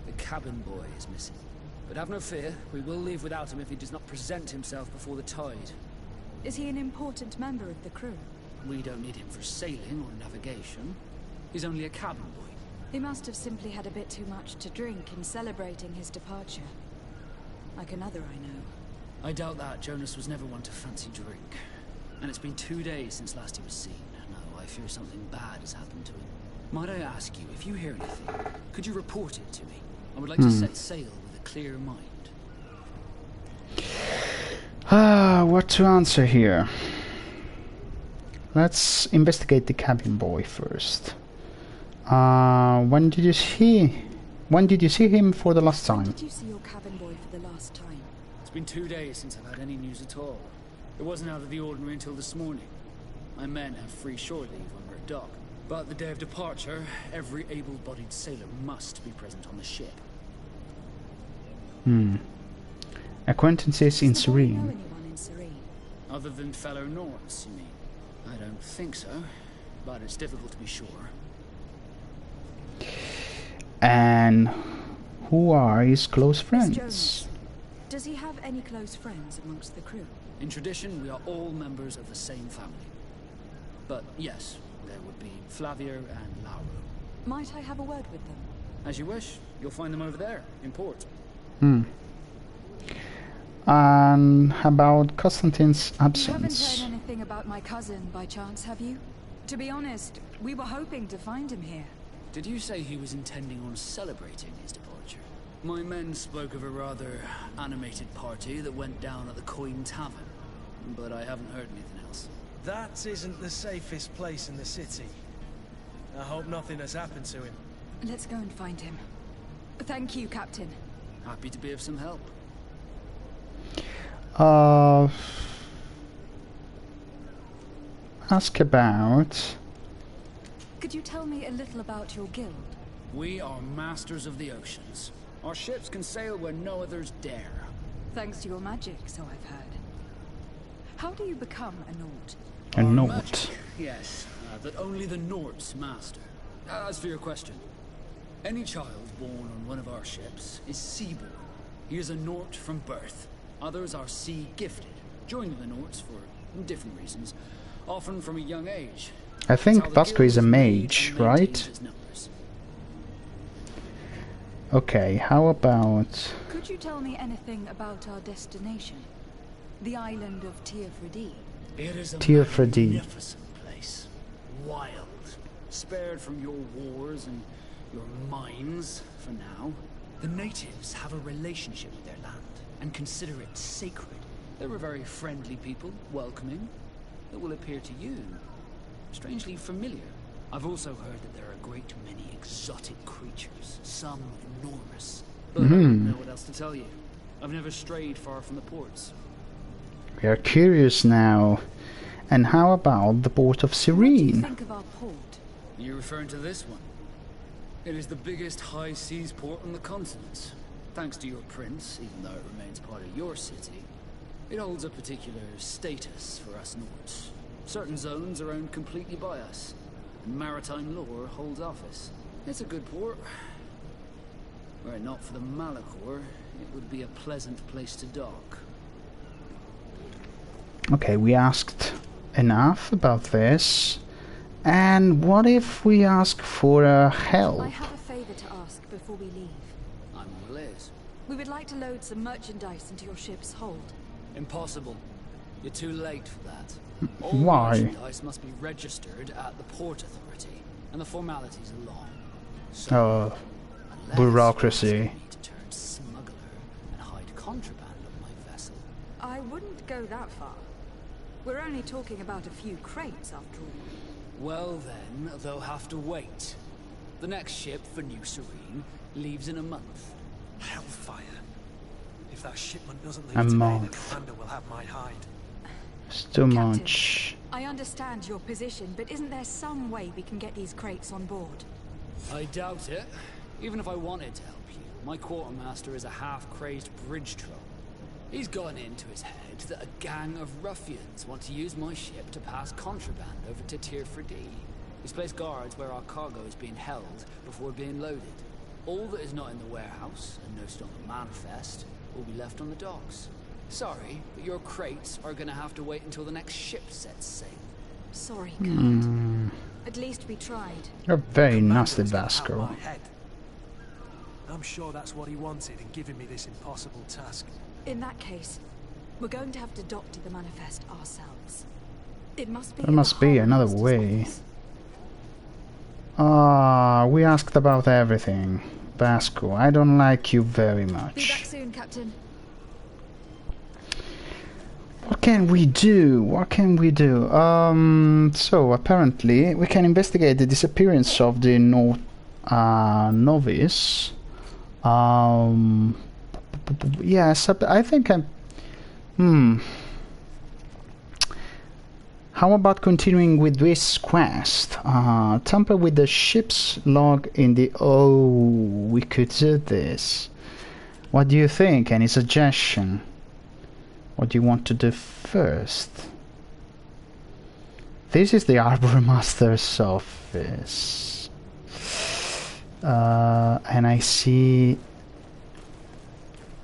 The cabin boy is missing. But have no fear, we will leave without him if he does not present himself before the tide. Is he an important member of the crew? We don't need him for sailing or navigation. He's only a cabin boy. He must have simply had a bit too much to drink in celebrating his departure. Like another I know. I doubt that. Jonas was never one to fancy drink. And it's been 2 days since last he was seen. No, I fear something bad has happened to him. Might I ask you, if you hear anything, could you report it to me? I would like to set sail with a clear mind. What to answer here? Let's investigate the cabin boy first. When did you see him for the last time? When did you see your cabin boy for the last time? It's been 2 days since I've had any news at all. It wasn't out of the ordinary until this morning. My men have free shore leave when we're at dock. But the day of departure, every able-bodied sailor must be present on the ship. Acquaintances in Does the boy know Serene. anyone in Serene? Other than fellow Norse, you mean? I don't think so, but it's difficult to be sure. And who are his close Miss friends? Jonas, does he have any close friends amongst the crew? In tradition, we are all members of the same family. But yes, there would be Flavio and Lauro. Might I have a word with them? As you wish. You'll find them over there, in port. And how about Constantine's You haven't absence? heard anything about my cousin by chance, have you? To be honest, we were hoping to find him here. Did you say he was intending on celebrating his departure? My men spoke of a rather animated party that went down at the Coin Tavern, but I haven't heard anything else. That isn't the safest place in the city. I hope nothing has happened to him. Let's go and find him. Thank you, Captain. Happy to be of some help. Ask about... Could you tell me a little about your guild? We are masters of the oceans. Our ships can sail where no others dare. Thanks to your magic, so I've heard. How do you become a Nord? A Nord? Magic, yes, that only the Nords master. As for your question, any child born on one of our ships is seaborn. He is a Nord from birth. Others are sea-gifted, joining the Nords for different reasons, often from a young age. I think Vasco is a mage, right? Okay, how about... Could you tell me anything about our destination? The island of Teofredi? It is a Teofredi. magnificent place. Wild. Spared from your wars and your mines, for now. The natives have a relationship with their land, and consider it sacred. They're a very friendly people, welcoming. That will appear to you strangely familiar. I've also heard that there are a great many exotic creatures, some enormous. But I don't know what else to tell you. I've never strayed far from the ports. We are curious now. And how about the port of What do you Serene? think of our port? You're referring to this one? It is the biggest high seas port on the continent. Thanks to your prince, even though it remains part of your city, it holds a particular status for us Nords. Certain zones are owned completely by us, and maritime law holds office. It's a good port. Were it not for the Malachor, it would be a pleasant place to dock. Okay, we asked enough about this. And what if we ask for help? I have a favor to ask before we leave. I'm all ears. We would like to load some merchandise into your ship's hold. Impossible. You're too late for that. All Why? merchandise must be registered at the Port Authority, and the formalities are long. So, Oh, unless bureaucracy. you want me to turn smuggler and hide contraband on my vessel. I wouldn't go that far. We're only talking about a few crates, after all. Well then, they'll have to wait. The next ship for New Serene leaves in a month. Hellfire. If that shipment doesn't leave A today, month. the commander will have my hide. It's too Captain, much. I understand your position, but isn't there some way we can get these crates on board? I doubt it. Even if I wanted to help you, my quartermaster is a half-crazed bridge troll. He's gotten into his head that a gang of ruffians want to use my ship to pass contraband over to Teofredi. He's placed guards where our cargo is being held before being loaded. All that is not in the warehouse, and noted on the manifest, will be left on the docks. Sorry, but your crates are gonna have to wait until the next ship sets sail. Sorry, Kurt. At least we tried. You're very nasty, Commander's gonna have Vasco. my head. I'm sure that's what he wanted in giving me this impossible task. In that case, we're going to have to doctor the manifest ourselves. It must be. There must be another way. We asked about everything. Vasco, I don't like you very Be back much. soon, Captain. What can we do? What can we do? So apparently we can investigate the disappearance of the novice. Yes, I think How about continuing with this quest? Tamper with the ship's log in the... Oh, we could do this. What do you think? Any suggestion? What do you want to do first? This is the Harbor Master's office. And I see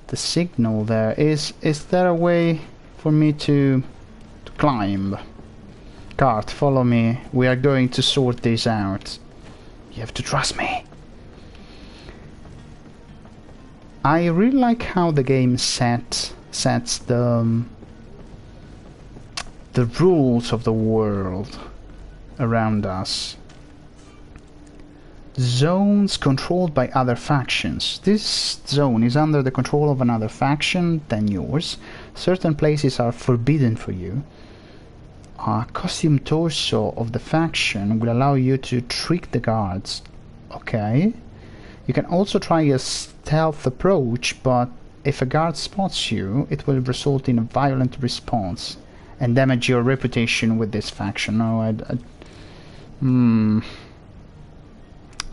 the signal there. Is there a way for me to climb? Cart, follow me. We are going to sort this out. You have to trust me. I really like how the game sets the rules of the world. around us. Zones controlled by other factions. This zone is under the control of another faction than yours. Certain places are forbidden for you. Costume torso of the faction will allow you to trick the guards. Okay. You can also try a stealth approach, but if a guard spots you, it will result in a violent response and damage your reputation with this faction. No,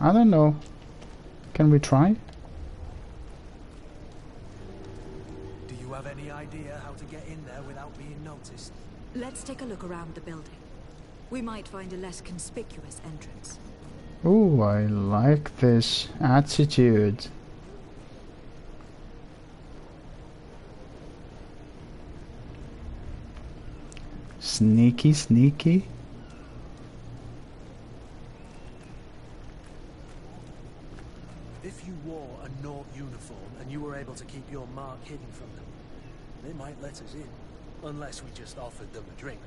I don't know. Can we try? Do you have any idea how to get in there without being noticed? Let's take a look around the building. We might find a less conspicuous entrance. Ooh, I like this attitude. Sneaky, sneaky. If you wore a Naught uniform and you were able to keep your mark hidden from them, they might let us in, unless we just offered them a drink.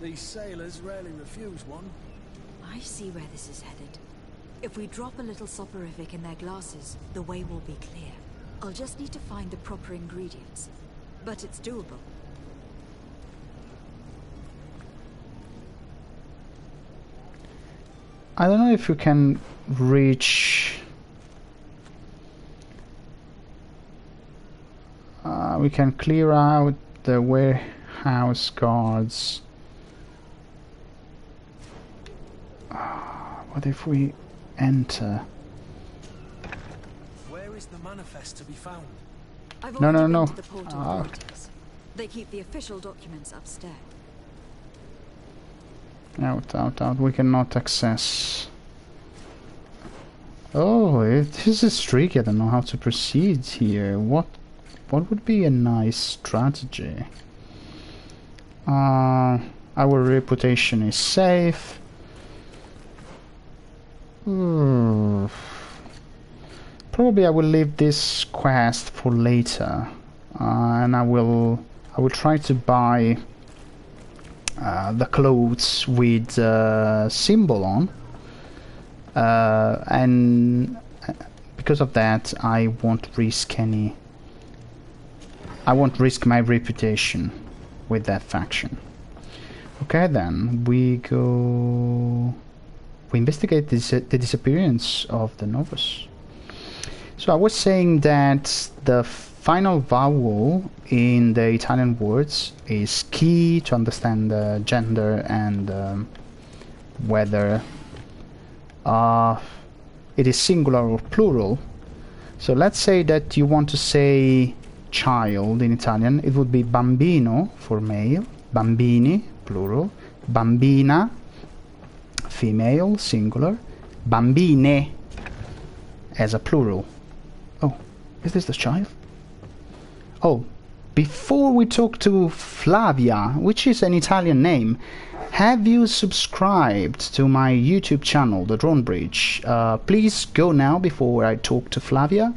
These sailors rarely refuse one. I see where this is headed. If we drop a little soporific in their glasses, the way will be clear. I'll just need to find the proper ingredients. But it's doable. I don't know if you can reach... we can clear out the warehouse guards. What if we enter? Where is the manifest to be found? I've No. been to the port authorities. They keep the official documents upstairs. Out. We cannot access. Oh, this is tricky. I don't know how to proceed here. What would be a nice strategy? Our reputation is safe. Probably I will leave this quest for later, and I will try to buy the clothes with symbol on, and because of that I won't risk my reputation with that faction. Okay, then we investigate the disappearance of the Novus. So I was saying that the final vowel in the Italian words is key to understand the gender and whether it is singular or plural. So let's say that you want to say child in Italian. It would be bambino for male, bambini plural, bambina female singular, bambine as a plural. Oh, is this the child? Oh, before we talk to Flavia, which is an Italian name, have you subscribed to my YouTube channel, the Drawnbridge? Please go now before I talk to Flavia.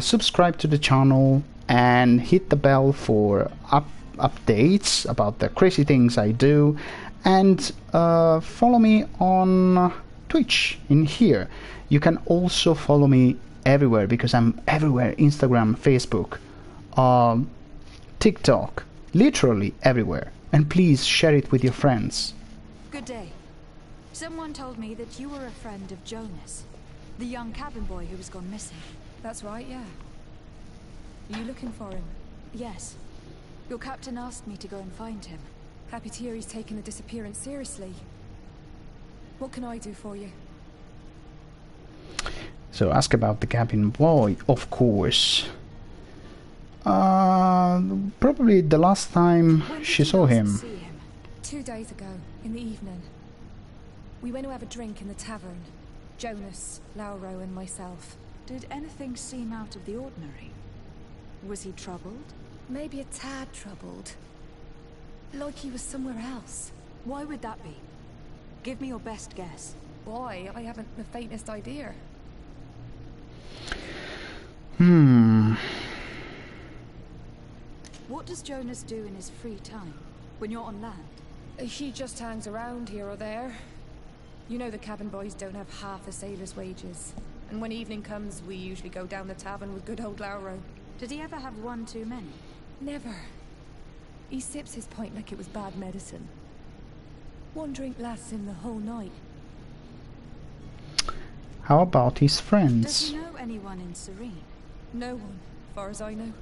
Subscribe to the channel and hit the bell for updates about the crazy things I do, and follow me on Twitch in here. You can also follow me everywhere, because I'm everywhere: Instagram, Facebook, TikTok, literally everywhere. And please share it with your friends. Good day. Someone told me that you were a friend of Jonas, the young cabin boy who was gone missing. That's right, yeah. Are you looking for him? Yes. Your captain asked me to go and find him. Happy to hear he's taken the disappearance seriously. What can I do for you? So ask about the cabin boy, of course. Probably the last time she saw him. 2 days ago, in the evening. We went to have a drink in the tavern. Jonas, Lauro and myself. Did anything seem out of the ordinary? Was he troubled? Maybe a tad troubled. Like he was somewhere else. Why would that be? Give me your best guess. Why? I haven't the faintest idea. What does Jonas do in his free time, when you're on land? He just hangs around here or there. You know the cabin boys don't have half a sailor's wages. And when evening comes, we usually go down the tavern with good old Lauro. Did he ever have one too many? Never. He sips his pint like it was bad medicine. One drink lasts him the whole night. How about his Does friends? he know anyone in Serene? No one, far as I know.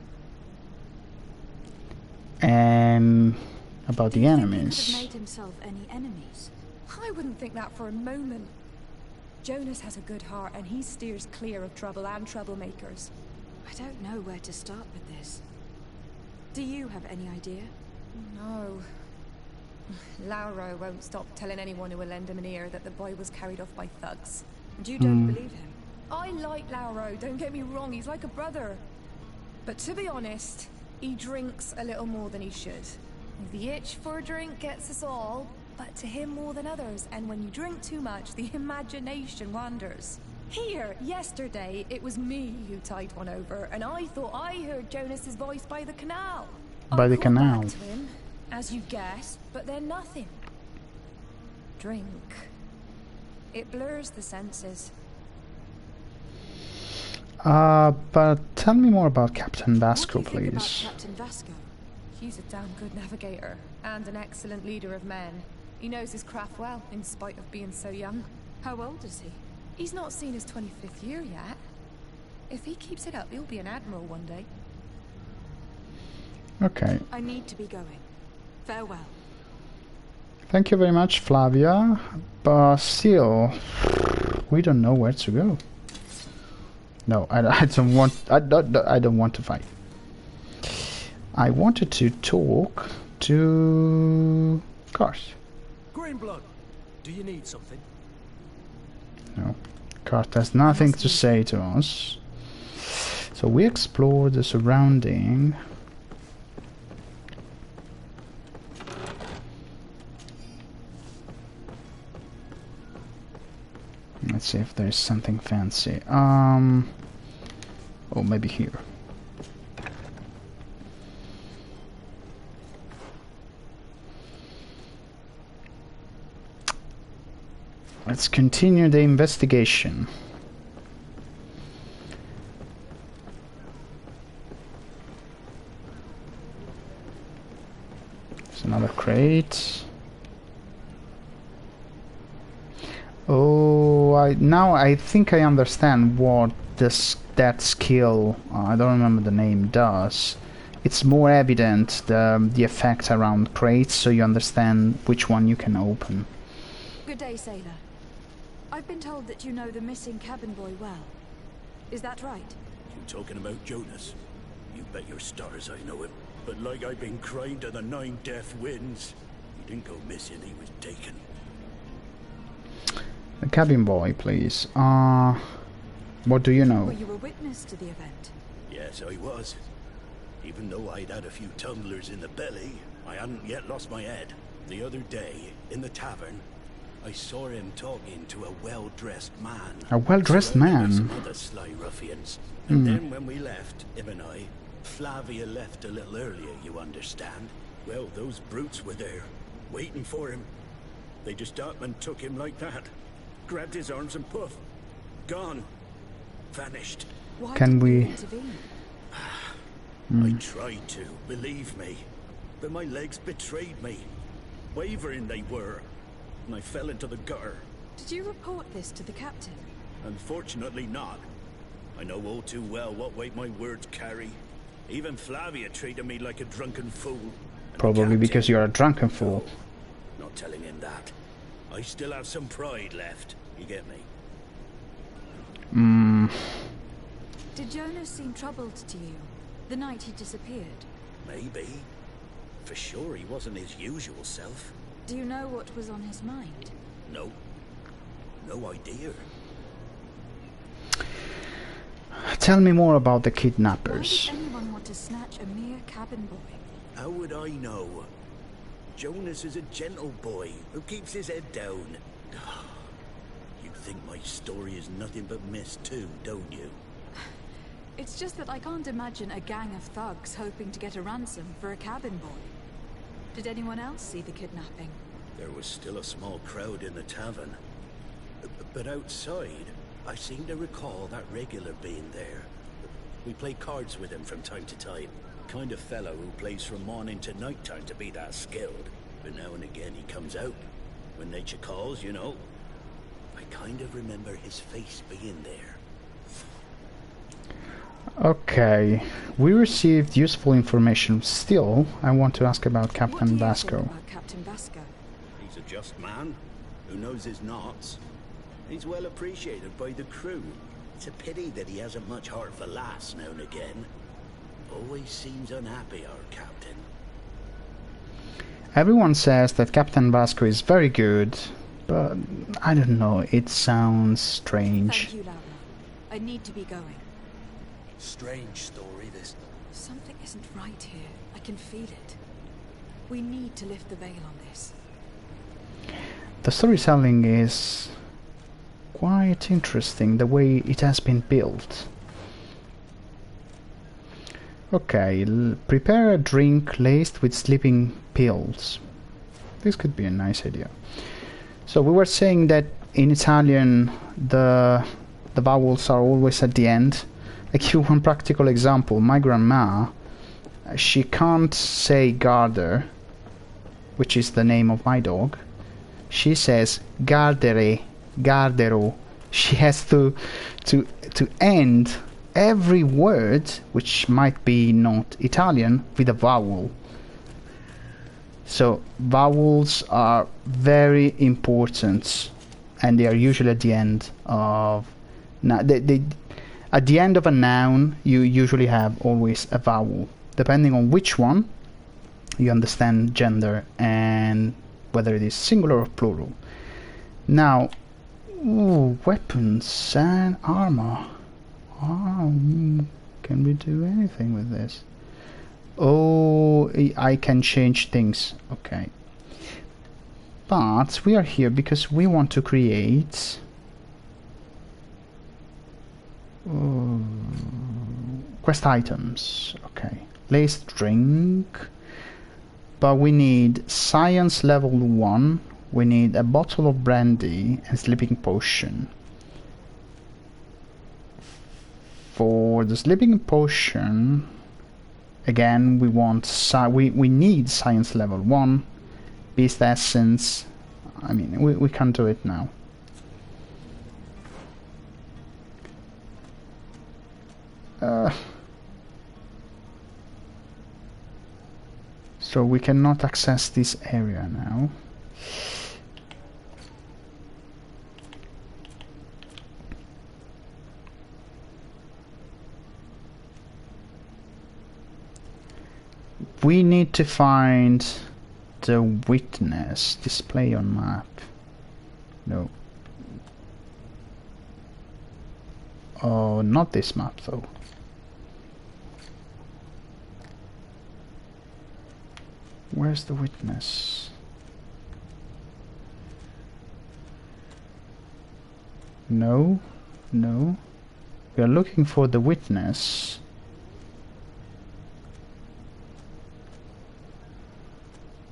About Do the you enemies. think he could have made himself any enemies? I wouldn't think that for a moment. Jonas has a good heart and he steers clear of trouble and troublemakers. I don't know where to start with this. Do you have any idea? No. Lauro won't stop telling anyone who will lend him an ear that the boy was carried off by thugs. And you don't believe him? I like Lauro, don't get me wrong, he's like a brother. But to be honest, he drinks a little more than he should. The itch for a drink gets us all, but to him more than others, and when you drink too much, the imagination wanders. Here, yesterday, it was me who tied one over, and I thought I heard Jonas's voice by the canal. By the I called canal. back to him, as you guessed, but then nothing. Drink. It blurs the senses. But tell me more about Captain Vasco, What do you think about please. Captain Vasco? He's a damn good navigator, and an excellent leader of men. He knows his craft well, in spite of being so young. How old is he? He's not seen his 25th year yet. If he keeps it up, he'll be an admiral one day. Okay. I need to be going. Farewell. Thank you very much, Flavia. But still, we don't know where to go. No, I don't want. I don't want to fight. I wanted to talk to Garth. Greenblood, do you need something? No, Garth has nothing to say to us. So we explore the surrounding. Let's see if there's something fancy. Oh, maybe here. Let's continue the investigation. There's another crate. Oh, I think I understand what that skill, I don't remember the name, does. It's more evident the effect around crates, so you understand which one you can open. Good day, sailor. I've been told that you know the missing cabin boy well. Is that right? You talking about Jonas? You bet your stars I know him. But like I've been crying to the 9 death winds, he didn't go missing, he was taken. The cabin boy, please. What do you know? Were you a witness to the event? Yes, I was. Even though I'd had a few tumblers in the belly, I hadn't yet lost my head. The other day, in the tavern, I saw him talking to a well-dressed man. A well-dressed man? Some other sly ruffians. And then when we left, him and I, Flavia left a little earlier, you understand. Well, those brutes were there, waiting for him. They just up and took him like that. Grabbed his arms and poof. Gone. Vanished. Why Can didn't we... you intervene? I tried to, believe me. But my legs betrayed me. Wavering they were. And I fell into the gutter. Did you report this to the captain? Unfortunately not. I know all too well what weight my words carry. Even Flavia treated me like a drunken fool. And Probably because you're a drunken fool. Not telling him that. I still have some pride left. You get me? Did Jonas seem troubled to you the night he disappeared? Maybe. For sure he wasn't his usual self. Do you know what was on his mind? No. No idea. Tell me more about the Why kidnappers. would anyone want to snatch a mere cabin boy? How would I know? Jonas is a gentle boy who keeps his head down. You think my story is nothing but mist too, don't you? It's just that I can't imagine a gang of thugs hoping to get a ransom for a cabin boy. Did anyone else see the kidnapping? There was still a small crowd in the tavern. But outside, I seem to recall that regular being there. We play cards with him from time to time. Kind of fellow who plays from morning to night time to be that skilled. But now and again he comes out. When nature calls, you know. I kind of remember his face being there. Okay, we received useful information. Still, I want to ask about Captain Vasco. About Captain Vasco? He's a just man who knows his knots. He's well appreciated by the crew. It's a pity that he hasn't much heart for laughs now and again. Always seems unhappy, our captain. Everyone says that Captain Vasco is very good, but I don't know, it sounds strange. Thank you, Laura. I need to be going. Strange story, this. Something isn't right here. I can feel it. We need to lift the veil on this. The storytelling is quite interesting, the way it has been built. Okay, prepare a drink laced with sleeping pills. This could be a nice idea. So we were saying that in Italian the vowels are always at the end. I give you one practical example. My grandma, she can't say Garder, which is the name of my dog. She says Gardere, Gardero. She has to end every word, which might be not Italian, with a vowel. So vowels are very important, and they are usually at the end of. Now, at the end of a noun, you usually have always a vowel. Depending on which one, you understand gender and whether it is singular or plural. Now, ooh, weapons and armor. Oh, can we do anything with this? Oh, I can change things. Okay. But we are here because we want to create quest items. Okay. Laced drink. But we need science level 1. We need a bottle of brandy and sleeping potion. For the sleeping potion, again, we want we need science level 1, beast essence. I mean, we can do it now. So we cannot access this area now. We need to find the witness. Display on map. No. Oh, not this map though. Where's the witness? No, no. We are looking for the witness.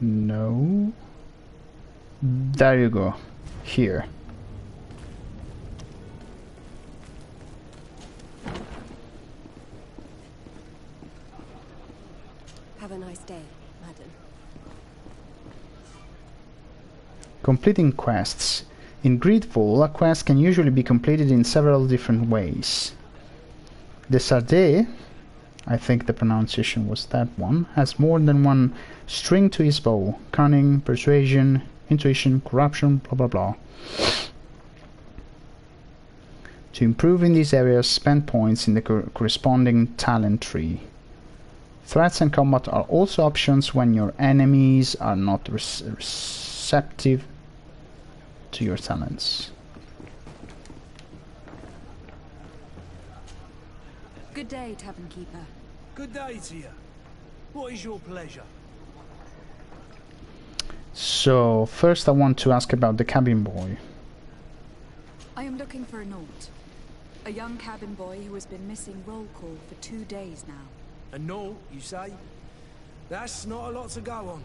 No. There you go. Here. Have a nice day, madam. Completing quests. In GreedFall, a quest can usually be completed in several different ways. The Sade, I think the pronunciation was that one, has more than one string to his bow. Cunning, persuasion, intuition, corruption, blah blah blah. To improve in these areas, spend points in the corresponding talent tree. Threats and combat are also options when your enemies are not receptive to your talents. Good day, Tavern Keeper. Good day to you. What is your pleasure? So, first I want to ask about the cabin boy. I am looking for a note. A young cabin boy who has been missing roll call for 2 days now. A note, you say? That's not a lot to go on.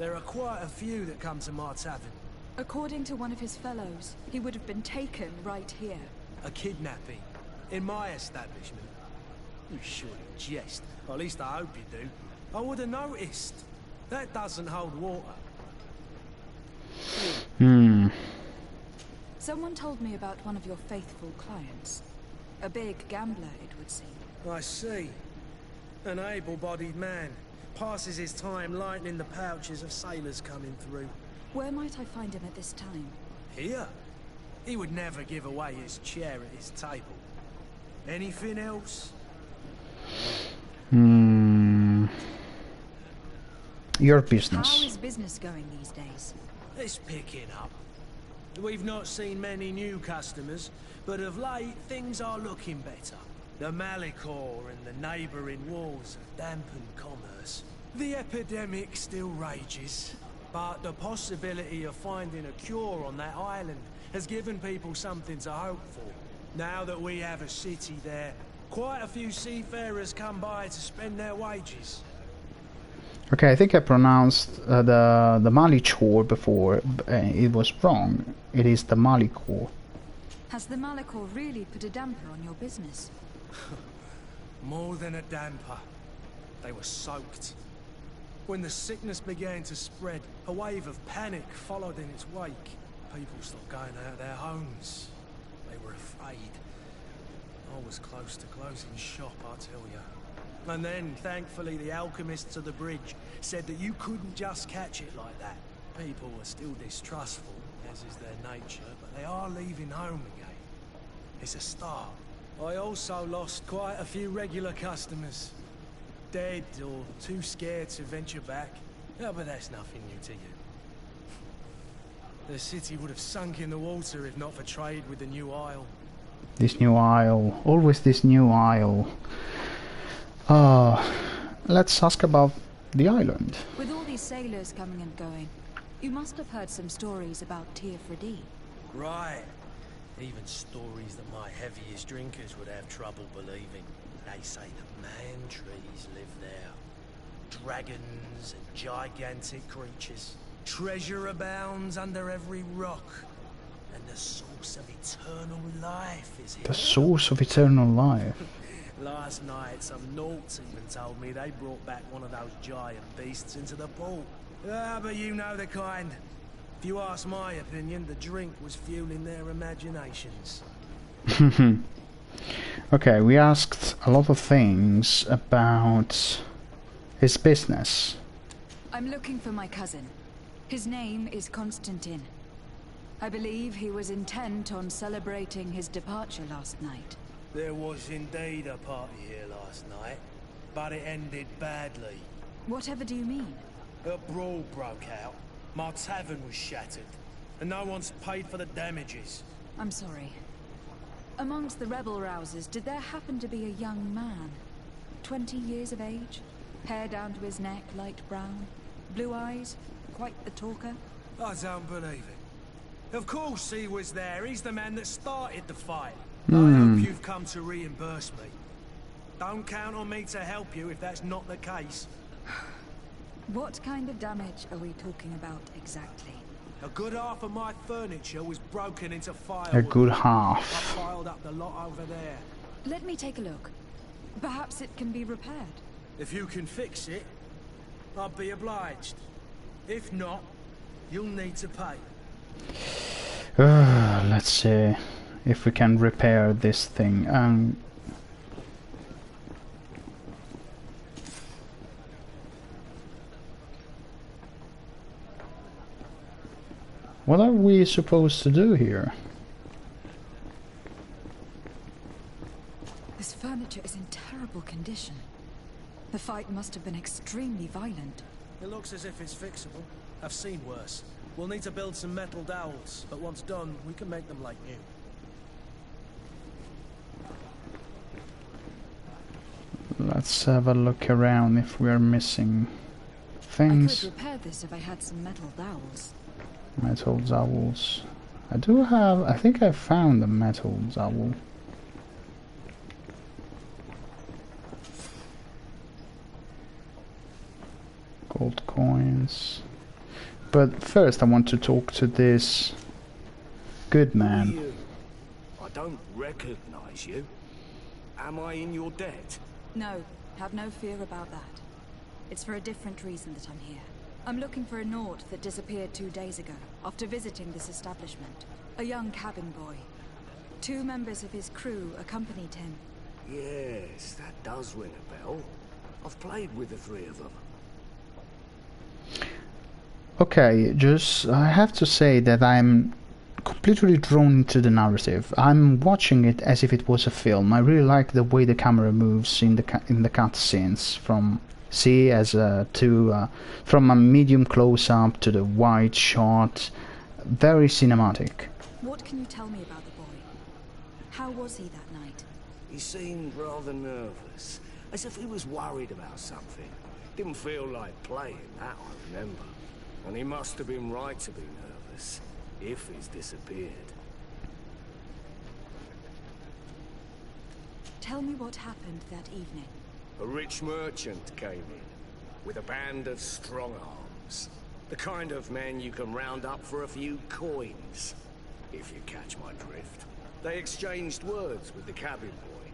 There are quite a few that come to my tavern. According to one of his fellows, he would have been taken right here. A kidnapping? In my establishment? You surely jest. Or at least I hope you do. I would have noticed. That doesn't hold water. Someone told me about one of your faithful clients. A big gambler, it would seem. I see. An able-bodied man. Passes his time lightening the pouches of sailors coming through. Where might I find him at this time? Here? He would never give away his chair at his table. Anything else? Your business. How is business going these days? It's picking up. We've not seen many new customers, but of late things are looking better. The Malicor and the neighbouring wars have dampened commerce. The epidemic still rages, but the possibility of finding a cure on that island has given people something to hope for. Now that we have a city there, quite a few seafarers come by to spend their wages. Okay, I think I pronounced the Malicor before. It was wrong. It is the Malicor. Has the Malicor really put a damper on your business? More than a damper. They were soaked. When the sickness began to spread, a wave of panic followed in its wake. People stopped going out of their homes. They were afraid. I was close to closing shop, I tell you. And then, thankfully, the alchemists of the bridge said that you couldn't just catch it like that. People were still distrustful, as is their nature, but they are leaving home again. It's a start. I also lost quite a few regular customers. Dead or too scared to venture back. Yeah, but that's nothing new to you. The city would have sunk in the water if not for trade with the new isle. This new isle. Always this new isle. Let's ask about the island. With all these sailors coming and going, you must have heard some stories about Teer Fradee. Right. Even stories that my heaviest drinkers would have trouble believing. They say that man trees live there. Dragons and gigantic creatures. Treasure abounds under every rock. And the source of eternal life is here. The source of eternal life. Last night, some Nauts even told me they brought back one of those giant beasts into the port. Ah, but you know the kind. If you ask my opinion, the drink was fueling their imaginations. Okay, we asked a lot of things about his business. I'm looking for my cousin. His name is Constantine. I believe he was intent on celebrating his departure last night. There was indeed a party here last night, but it ended badly. Whatever do you mean? A brawl broke out. My tavern was shattered, and no one's paid for the damages. I'm sorry. Amongst the rebel rousers, did there happen to be a young man? 20 years of age? Hair down to his neck, light brown? Blue eyes? Quite the talker? I don't believe it. Of course he was there. He's the man that started the fight. I hope you've come to reimburse me. Don't count on me to help you if that's not the case. What kind of damage are we talking about exactly? A good half of my furniture was broken into firewood. A good half. I piled up the lot over there. Let me take a look. Perhaps it can be repaired. If you can fix it, I'd be obliged. If not, you'll need to pay. Let's see if we can repair this thing. What are we supposed to do here? This furniture is in terrible condition. The fight must have been extremely violent. It looks as if it's fixable. I've seen worse. We'll need to build some metal dowels, but once done, we can make them like new. Let's have a look around if we're missing things. I could repair this if I had some metal dowels. Metal dowels. I do have... I think I found a metal dowel. Gold coins. But first I want to talk to this good man. Who are you? I don't recognize you. Am I in your debt? No, have no fear about that. It's for a different reason that I'm here. I'm looking for a Nord that disappeared 2 days ago, after visiting this establishment. A young cabin boy. 2 members of his crew accompanied him. Yes, that does ring a bell. I've played with the 3 of them. Okay, just I have to say that I'm completely drawn into the narrative. I'm watching it as if it was a film. I really like the way the camera moves in the cutscenes, from from a medium close-up to the wide shot. Very cinematic. What can you tell me about the boy? How was he that night? He seemed rather nervous, as if he was worried about something. Didn't feel like playing, that I remember. And he must have been right to be nervous, if he's disappeared. Tell me what happened that evening. A rich merchant came in, with a band of strong arms. The kind of men you can round up for a few coins, if you catch my drift. They exchanged words with the cabin boy.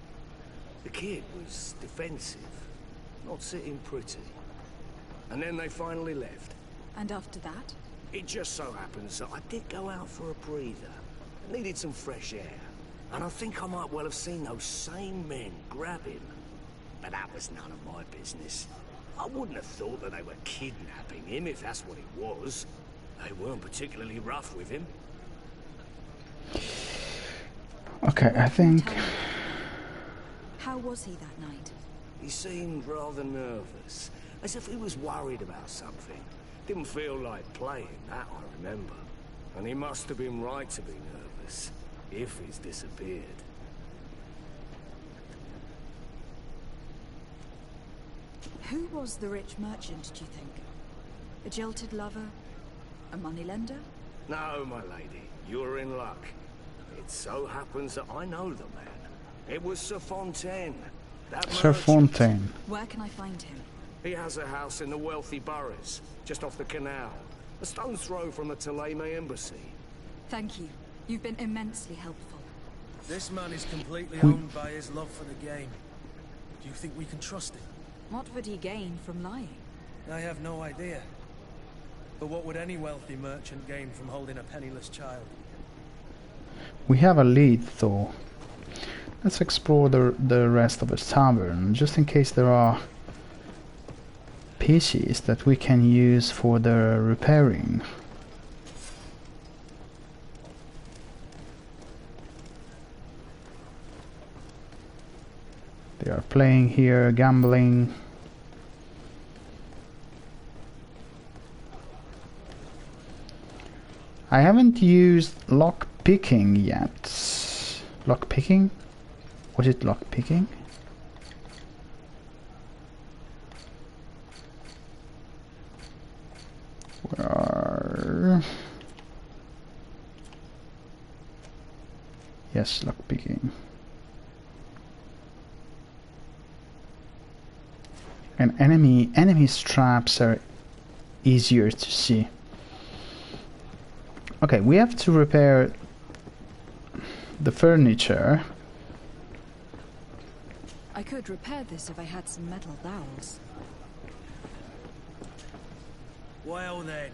The kid was defensive, not sitting pretty. And then they finally left. And after that? It just so happens that I did go out for a breather. I needed some fresh air. And I think I might well have seen those same men grab him. But that was none of my business. I wouldn't have thought that they were kidnapping him, if that's what it was. They weren't particularly rough with him. Okay, I think... How was he that night? He seemed rather nervous, as if he was worried about something. Didn't feel like playing, that I remember. And he must have been right to be nervous, if he's disappeared. Who was the rich merchant, do you think? A jilted lover? A moneylender? No, my lady, you're in luck. It so happens that I know the man. It was Sir Fontaine. Sir Fontaine. Where can I find him? He has a house in the wealthy boroughs, just off the canal. A stone's throw from the Thélème embassy. Thank you. You've been immensely helpful. This man is completely owned by his love for the game. Do you think we can trust him? What would he gain from lying? I have no idea. But what would any wealthy merchant gain from holding a penniless child? We have a lead, though. Let's explore the rest of the tavern, just in case there are pieces that we can use for the repairing. They are playing here, gambling. I haven't used lock picking yet. Lock picking? Was it lock picking? Where? Yes, lock picking. And enemy traps are easier to see. Okay, we have to repair the furniture. I could repair this if I had some metal dowels. Well then,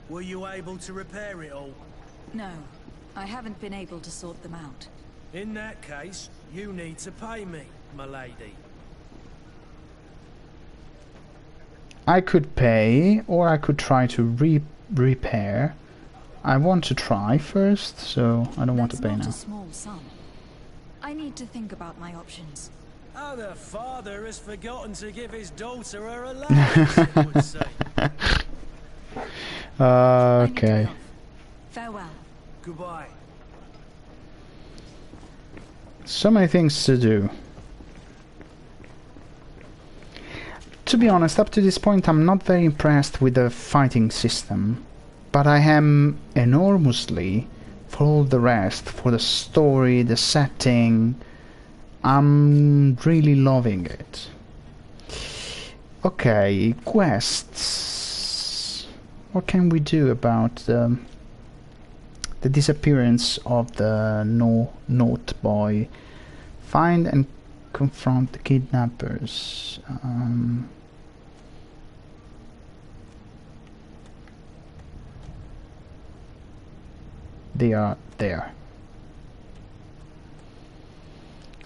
were you able to repair it all? No, I haven't been able to sort them out. In that case, you need to pay me, my lady. I could pay, or I could try to repair. I want to try first, so I don't want to pay now. That's not a small sum. I need to think about my options. Oh, the father has forgotten to give his daughter her allowance, it would say. Okay. Farewell. Goodbye. So many things to do. To be honest, up to this point I'm not very impressed with the fighting system, but I am enormously for all the rest, for the story, the setting. I'm really loving it. Okay, quests. what can we do about the disappearance of the North boy? Find and confront the kidnappers. They are there.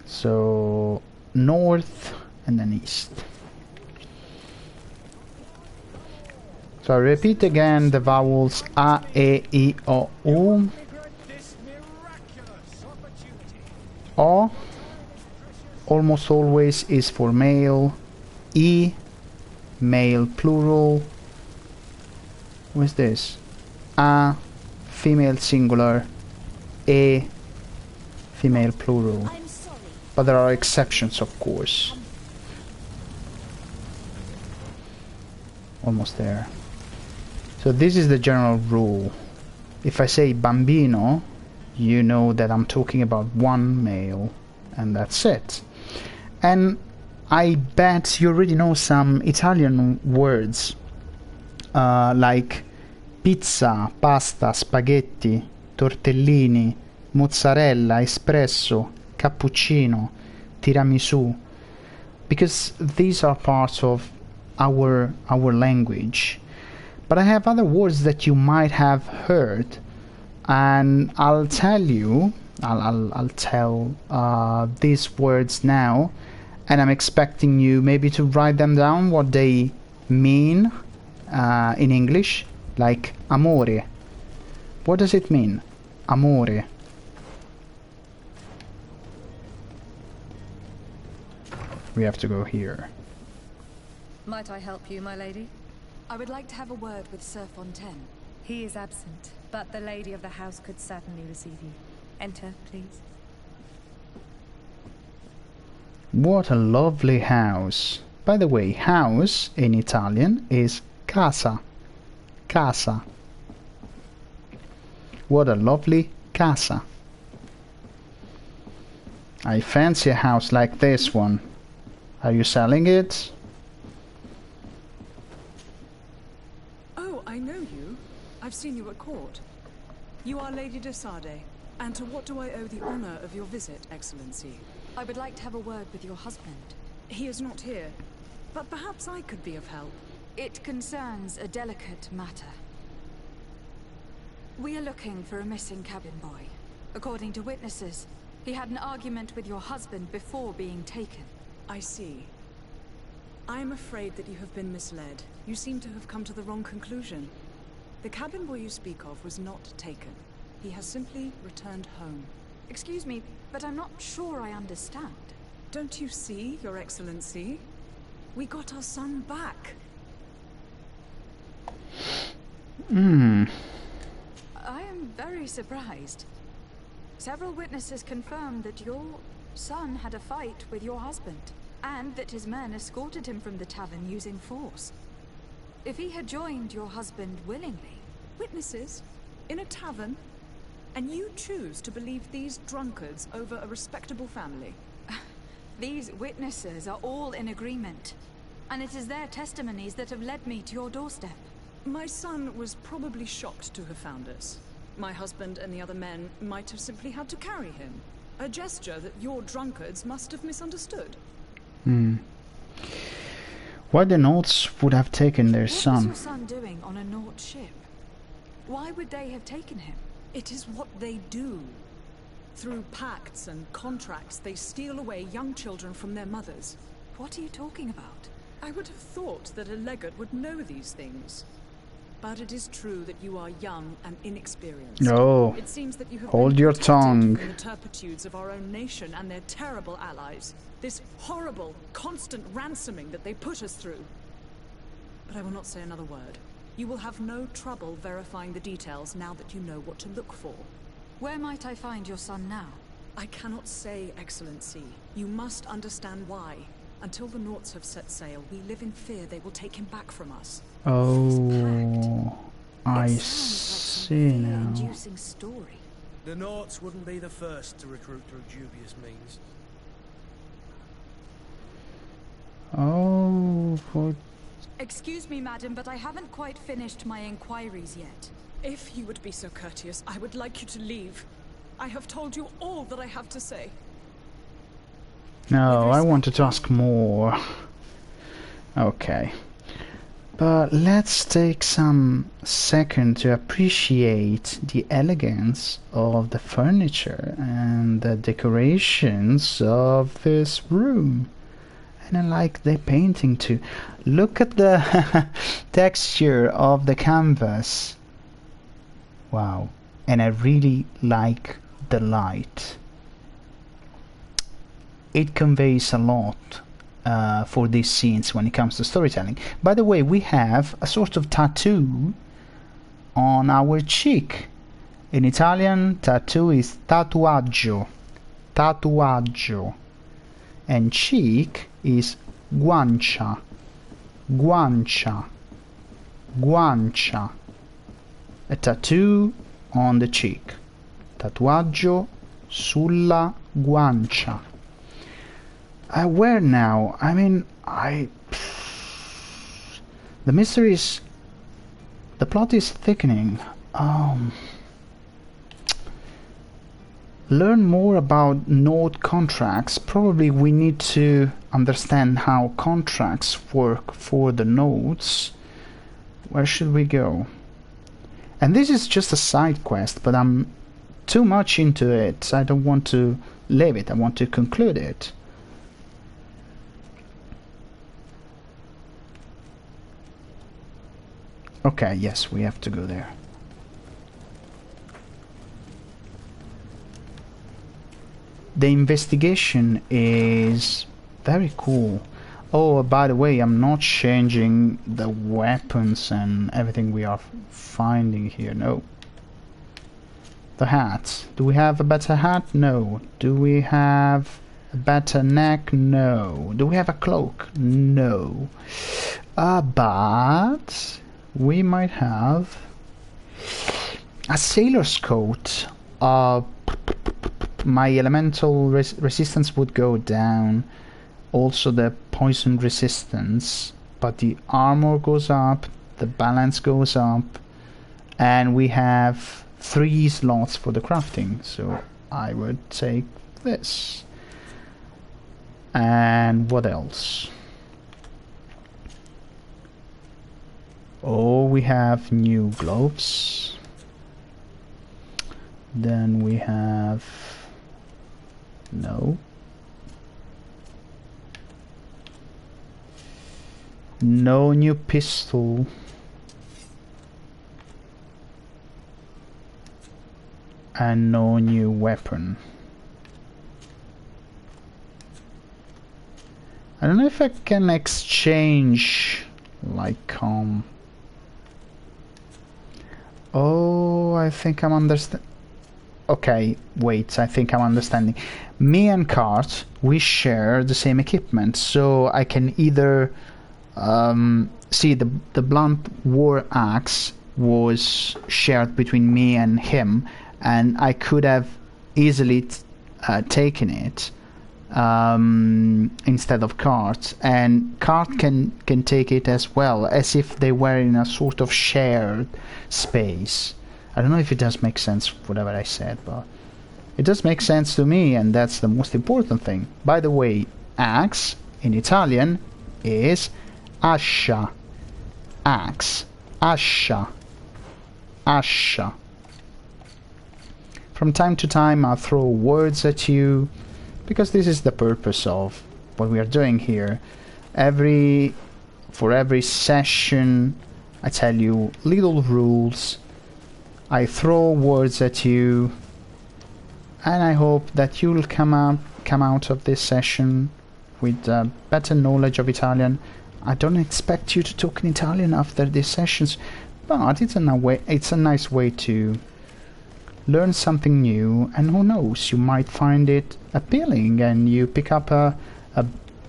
So north and then east. So I repeat again the vowels A, E, I, O, U. O almost always is for male. E, male plural. What is this? A, female singular. E, female plural. But there are exceptions, of course. Almost there. So this is the general rule. If I say bambino, you know that I'm talking about one male, and that's it. And I bet you already know some Italian words like pizza, pasta, spaghetti, tortellini, mozzarella, espresso, cappuccino, tiramisu, because these are parts of our language. But I have other words that you might have heard, and I'll tell you, I'll tell these words now, and I'm expecting you maybe to write them down, what they mean in English, like amore. What does it mean? Amore. We have to go here. Might I help you, my lady? I would like to have a word with Sir Fontaine. He is absent, but the lady of the house could certainly receive you. Enter, please. What a lovely house. By the way, house in Italian is casa. Casa. What a lovely casa. I fancy a house like this one. Are you selling it? Oh, I know you. I've seen you at court. You are Lady de Sade. And to what do I owe the honor of your visit, Excellency? I would like to have a word with your husband. He is not here, but perhaps I could be of help. It concerns a delicate matter. We are looking for a missing cabin boy. According to witnesses, he had an argument with your husband before being taken. I see. I am afraid that you have been misled. You seem to have come to the wrong conclusion. The cabin boy you speak of was not taken. He has simply returned home. Excuse me, but I'm not sure I understand. Don't you see, Your Excellency? We got our son back. I am very surprised. Several witnesses confirmed that your son had a fight with your husband, and that his men escorted him from the tavern using force. If he had joined your husband willingly... Witnesses? In a tavern? And you choose to believe these drunkards over a respectable family? These witnesses are all in agreement, and it is their testimonies that have led me to your doorstep. My son was probably shocked to have found us. My husband and the other men might have simply had to carry him. A gesture that your drunkards must have misunderstood. Why the Nords would have taken their son? What was your son doing on a Nord ship? Why would they have taken him? It is what they do. Through pacts and contracts, they steal away young children from their mothers. What are you talking about? I would have thought that a legate would know these things. But it is true that you are young and inexperienced. No. It seems that you have Hold been your protected tongue. from the turpitudes of our own nation and their terrible allies. This horrible, constant ransoming that they put us through. But I will not say another word. You will have no trouble verifying the details now that you know what to look for. Where might I find your son now? I cannot say, Excellency. You must understand why. Until the Nords have set sail, we live in fear they will take him back from us. Oh, I see now. Inducing story. The Nords wouldn't be the first to recruit through dubious means. Oh, for Excuse me, madam, but I haven't quite finished my inquiries yet. If you would be so courteous, I would like you to leave. I have told you all that I have to say. No, I wanted to ask more. Okay. But let's take some second to appreciate the elegance of the furniture and the decorations of this room. And I like the painting too. Look at the texture of the canvas. Wow. And I really like the light. It conveys a lot for these scenes when it comes to storytelling. By the way, we have a sort of tattoo on our cheek. In Italian, tattoo is tatuaggio. Tatuaggio. And cheek is guancia. Guancia. Guancia. A tattoo on the cheek. Tatuaggio sulla guancia. Where now? I mean, the mystery is... the plot is thickening. Learn more about note contracts. Probably we need to understand how contracts work for the notes. Where should we go? And this is just a side quest, but I'm too much into it. I don't want to leave it. I want to conclude it. Okay, yes, we have to go there. The investigation is very cool. Oh, by the way, I'm not changing the weapons and everything we are finding here. No. The hat. Do we have a better hat? No. Do we have a better neck? No. Do we have a cloak? No. But we might have a sailor's coat. My elemental resistance would go down, also the poison resistance, but the armor goes up, the balance goes up, and we have 3 slots for the crafting, so I would take this. And what else? Oh, we have new gloves. Then we have... no. No new pistol. And no new weapon. I don't know if I can exchange like oh, I think I'm understanding. Okay, wait, I think I'm understanding. Me and Cart, we share the same equipment, so I can either see the blunt war axe was shared between me and him, and I could have easily taken it instead of Cart, and Cart can take it as well, as if they were in a sort of shared space. I don't know if it does make sense, whatever I said, but it does make sense to me, and that's the most important thing. By the way, axe in Italian is ascia. Axe. Ascia. Ascia. From time to time I'll throw words at you, because this is the purpose of what we are doing here. For every session I tell you little rules. I throw words at you, and I hope that you'll come out of this session with better knowledge of Italian. I don't expect you to talk in Italian after these sessions, but it's a nice way to learn something new, and who knows, you might find it appealing and you pick up a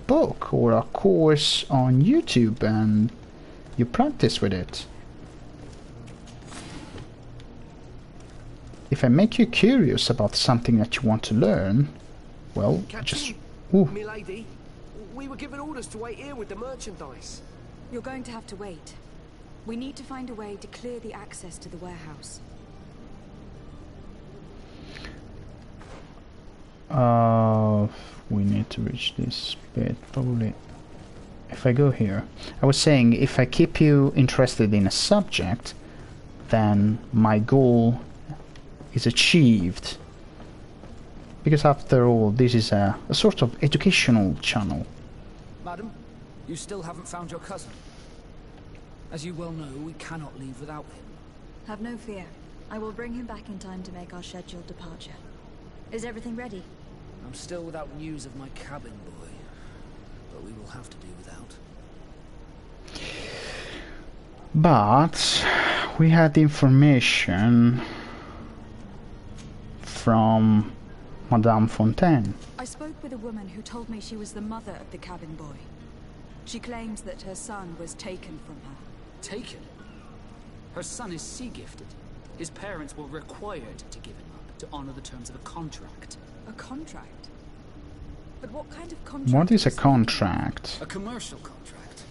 book or a course on YouTube and you practice with it. If I make you curious about something that you want to learn, well, Captain, just... Ooh. milady, we were given orders to wait here with the merchandise. You're going to have to wait. We need to find a way to clear the access to the warehouse. We need to reach this bit, probably. If I go here, I was saying, if I keep you interested in a subject, then my goal is achieved. Because after all, this is a sort of educational channel. Madam, you still haven't found your cousin. As you well know, we cannot leave without him. Have no fear. I will bring him back in time to make our scheduled departure. Is everything ready? I'm still without news of my cabin boy, but we will have to do without. But we had information from Madame Fontaine. I spoke with a woman who told me she was the mother of the cabin boy. She claims that her son was taken from her. Taken? Her son is sea-gifted. His parents were required to give him up to honor the terms of a contract. A contract? But what kind of contract? What is a contract? A commercial contract.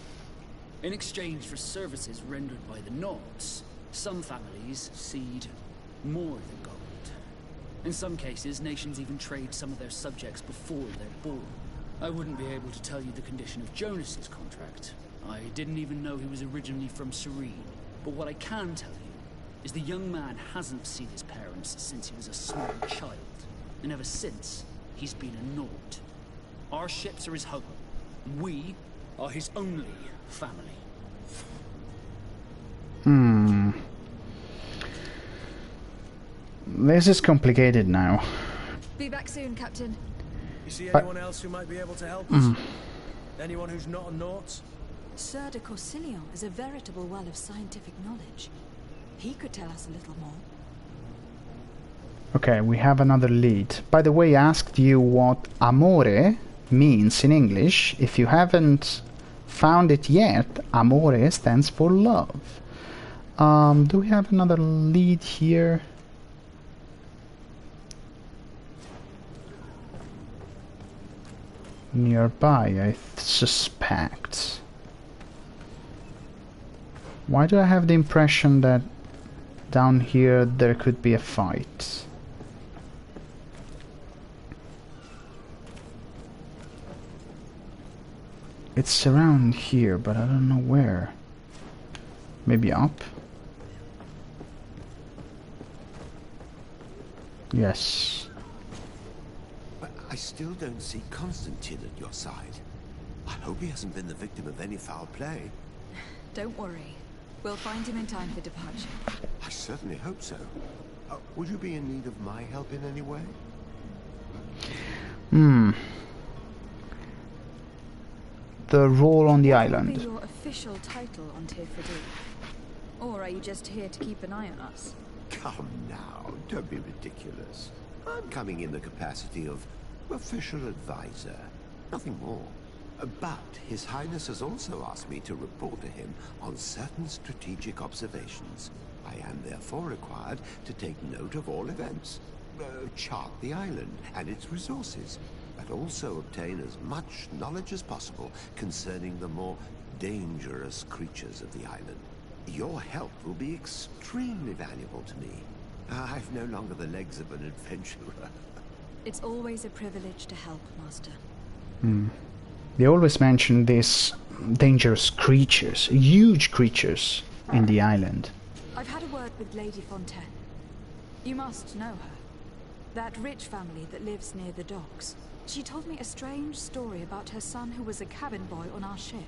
In exchange for services rendered by the Nords, some families cede more than gold. In some cases, nations even trade some of their subjects before they're born. I wouldn't be able to tell you the condition of Jonas's contract. I didn't even know he was originally from Serene. But what I can tell you is the young man hasn't seen his parents since he was a small child. And ever since, he's been a Nord. Our ships are his home. We are his only family. This is complicated now. Be back soon, Captain. You see anyone else who might be able to help us? Anyone who's not a Nort? Sir de Corsillon is a veritable well of scientific knowledge. He could tell us a little more. Okay, we have another lead. By the way, I asked you what amore means in English. If you haven't found it yet, amore stands for love. Do we have another lead here? Nearby, I suspect. Why do I have the impression that down here there could be a fight? It's around here, but I don't know where. Maybe up? Yes. But I still don't see Constantine at your side. I hope he hasn't been the victim of any foul play. Don't worry. We'll find him in time for departure. I certainly hope so. Would you be in need of my help in any way? The role on the island. What will be your official title on Tirfidi? Or are you just here to keep an eye on us? Come now, don't be ridiculous. I'm coming in the capacity of official advisor, nothing more. But His Highness has also asked me to report to him on certain strategic observations. I am therefore required to take note of all events, chart the island and its resources, but also obtain as much knowledge as possible concerning the more dangerous creatures of the island. Your help will be extremely valuable to me. I've no longer the legs of an adventurer. It's always a privilege to help, Master. They always mention these dangerous creatures, huge creatures in the island. I've had a word with Lady Fontaine. You must know her. That rich family that lives near the docks. She told me a strange story about her son who was a cabin boy on our ship.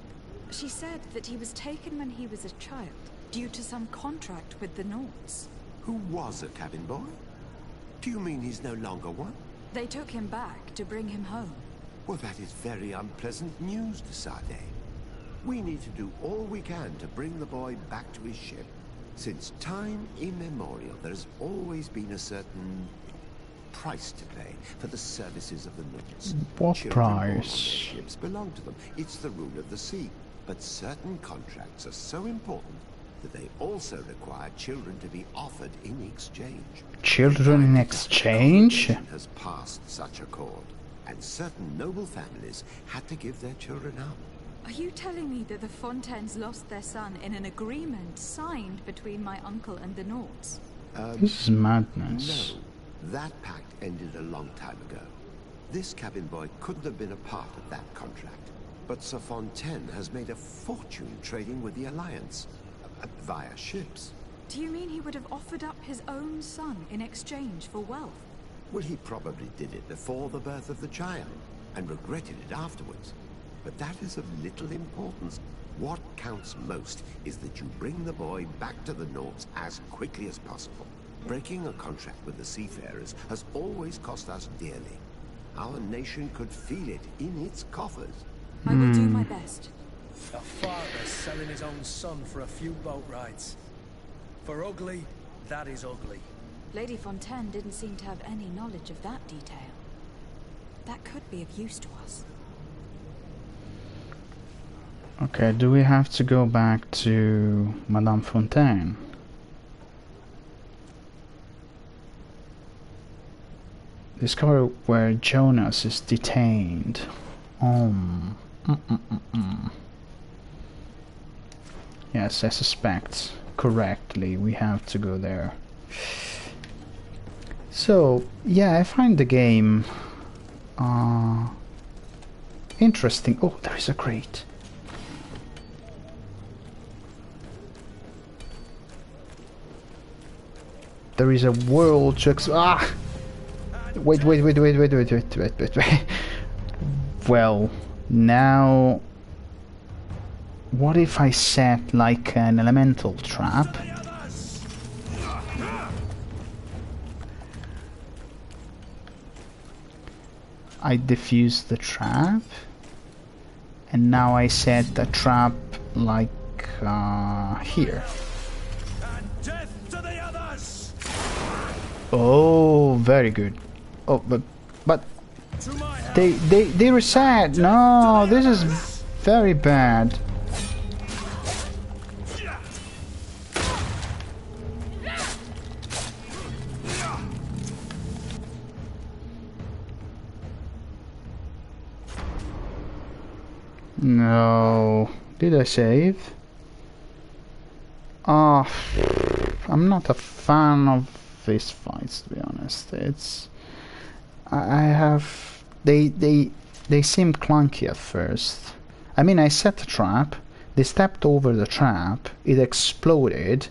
She said that he was taken when he was a child, due to some contract with the Nords. Who was a cabin boy? Do you mean he's no longer one? They took him back to bring him home. Well, that is very unpleasant news, de Sade. We need to do all we can to bring the boy back to his ship. Since time immemorial, there has always been a certain price to pay for the services of the Nords. What Children price? ships belong to them. It's the rule of the sea. But certain contracts are so important that they also require children to be offered in exchange. Children in exchange? Has passed such accord, and certain noble families had to give their children up. Are you telling me that the Fontaines lost their son in an agreement signed between my uncle and the Nords? This is madness. No, that pact ended a long time ago. This cabin boy couldn't have been a part of that contract. But Sir Fontaine has made a fortune trading with the Alliance, via ships. Do you mean he would have offered up his own son in exchange for wealth? Well, he probably did it before the birth of the child, and regretted it afterwards. But that is of little importance. What counts most is that you bring the boy back to the Nords as quickly as possible. Breaking a contract with the seafarers has always cost us dearly. Our nation could feel it in its coffers. I will do my best. A father selling his own son for a few boat rides. For ugly, that is ugly. Lady Fontaine didn't seem to have any knowledge of that detail. That could be of use to us. Okay, do we have to go back to Madame Fontaine? Discover where Jonas is detained. Yes, I suspect correctly we have to go there. So, yeah, I find the game interesting. Oh, there is a crate. There is a world to Wait. Well, now what if I set like an elemental trap? I defuse the trap, and now I set the trap like here. Oh, very good. Oh, but they reset. No, this is very bad. No, did I save? Ah, I'm not a fan of fist fights, to be honest. It's I have they seem clunky at first. I mean, I set the trap, they stepped over the trap, it exploded,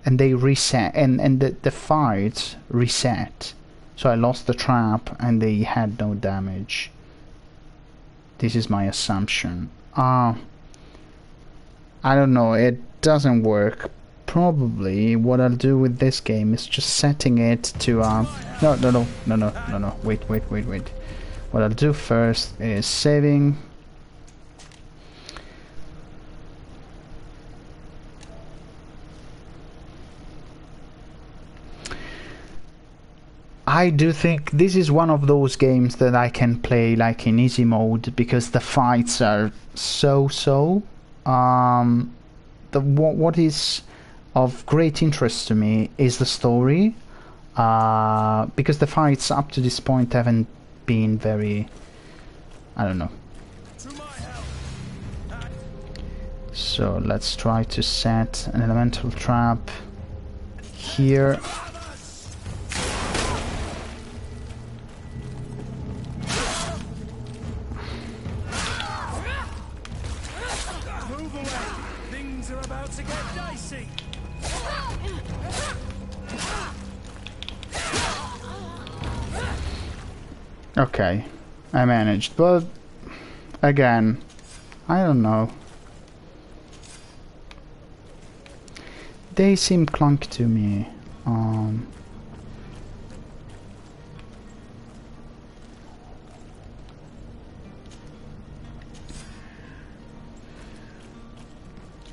and they reset, and the fight reset. So I lost the trap and they had no damage. This is my assumption. I don't know, it doesn't work. Probably what I'll do with this game is just setting it to no, wait. What I'll do first is saving. I do think this is one of those games that I can play like in easy mode because the fights are so. What is of great interest to me is the story, because the fights up to this point haven't been very, I don't know. So let's try to set an elemental trap here. Okay, I managed, but again, I don't know. They seem clunky to me.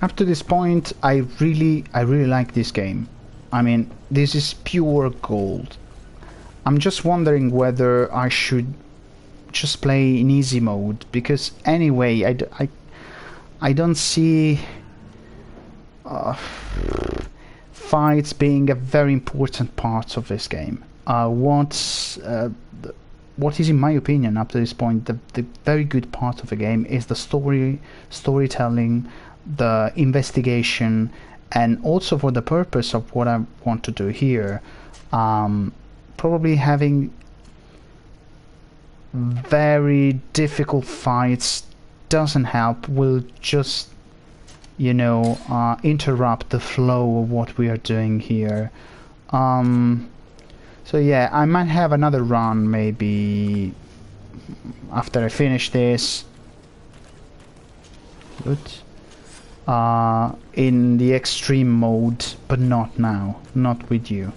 Up to this point, I really like this game. I mean, this is pure gold. I'm just wondering whether I should just play in easy mode, because anyway, I don't see fights being a very important part of this game. What what is, in my opinion, up to this point, the very good part of the game is the storytelling, the investigation, and also for the purpose of what I want to do here. Probably having very difficult fights doesn't help, will just, you know, interrupt the flow of what we are doing here. So yeah, I might have another run maybe after I finish this. Good. In the extreme mode, but not now, not with you.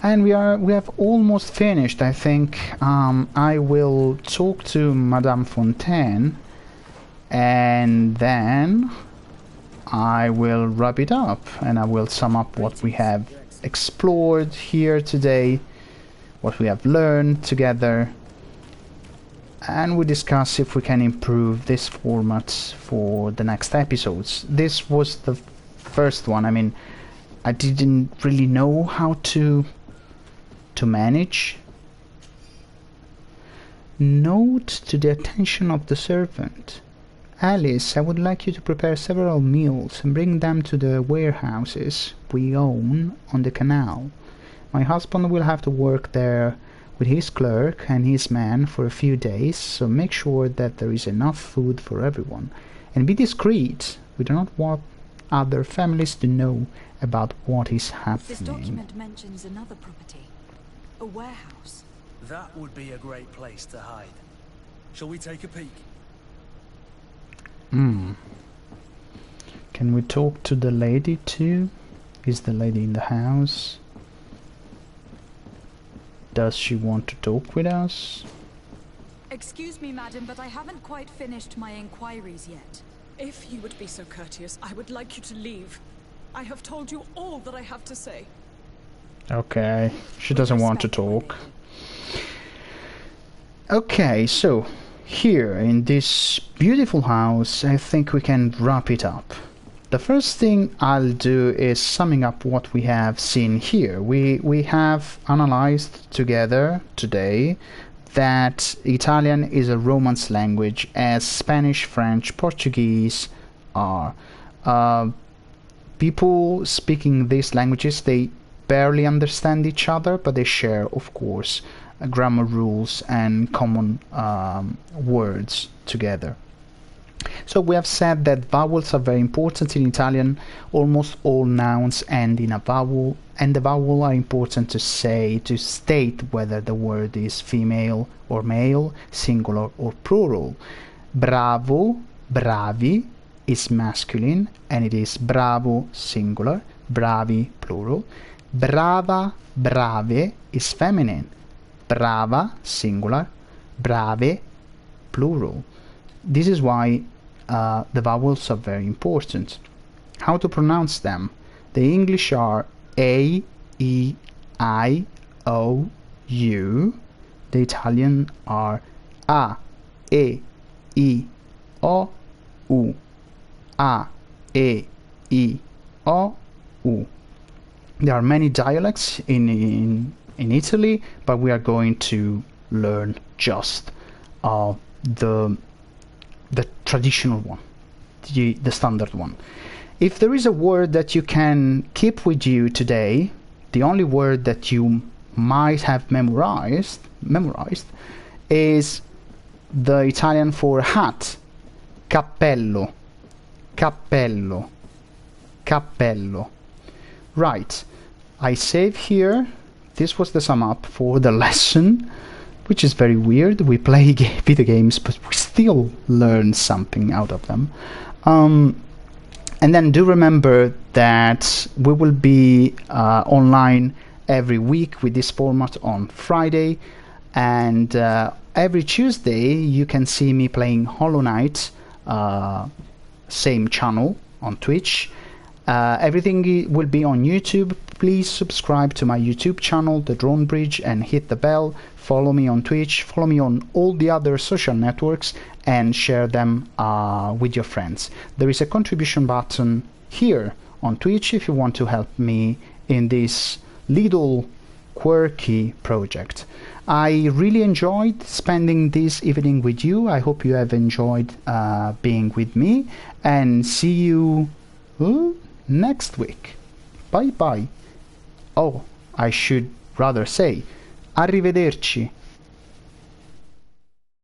And we have almost finished. I think I will talk to Madame Fontaine, and then I will wrap it up, and I will sum up what we have explored here today, what we have learned together, and we discuss if we can improve this format for the next episodes. This was the first one. I mean, I didn't really know how to manage. Note to the attention of the servant. Alice, I would like you to prepare several meals and bring them to the warehouses we own on the canal. My husband will have to work there with his clerk and his man for a few days, so make sure that there is enough food for everyone. And be discreet. We do not want other families to know about what is happening. This document mentions another property. A warehouse. That would be a great place to hide. Shall we take a peek? Can we talk to the lady too? Is the lady in the house? Does she want to talk with us? Excuse me, madam, but I haven't quite finished my inquiries yet. If you would be so courteous, I would like you to leave. I have told you all that I have to say. Okay, she doesn't want to talk. Okay, so here in this beautiful house, I think we can wrap it up. The first thing I'll do is summing up what we have seen here. We have analyzed together today that Italian is a Romance language, as Spanish, French, Portuguese are. People speaking these languages, they barely understand each other, but they share, of course, grammar rules and common words together. So we have said that vowels are very important in Italian. Almost all nouns end in a vowel, and the vowel are important to state whether the word is female or male, singular or plural. Bravo, bravi is masculine, and it is bravo singular, bravi plural. Brava, brave is feminine. Brava singular, brave plural. This is why the vowels are very important. How to pronounce them? The English are A, E, I, O, U. The Italian are A, E, I, O, U. A, E, I, O, U. There are many dialects in Italy, but we are going to learn just the traditional one, the standard one. If there is a word that you can keep with you today, the only word that you might have memorized is the Italian for hat, cappello, cappello, cappello. Right, I save here. This was the sum up for the lesson, which is very weird. We play video games, but we still learn something out of them. And then do remember that we will be online every week with this format on Friday, and every Tuesday you can see me playing Hollow Knight, same channel on Twitch. Everything will be on YouTube. Please subscribe to my YouTube channel, The Drawnbridge, and hit the bell. Follow me on Twitch, follow me on all the other social networks, and share them with your friends. There is a contribution button here on Twitch if you want to help me in this little quirky project. I really enjoyed spending this evening with you. I hope you have enjoyed being with me, and see you next week. Bye bye. Oh, I should rather say arrivederci.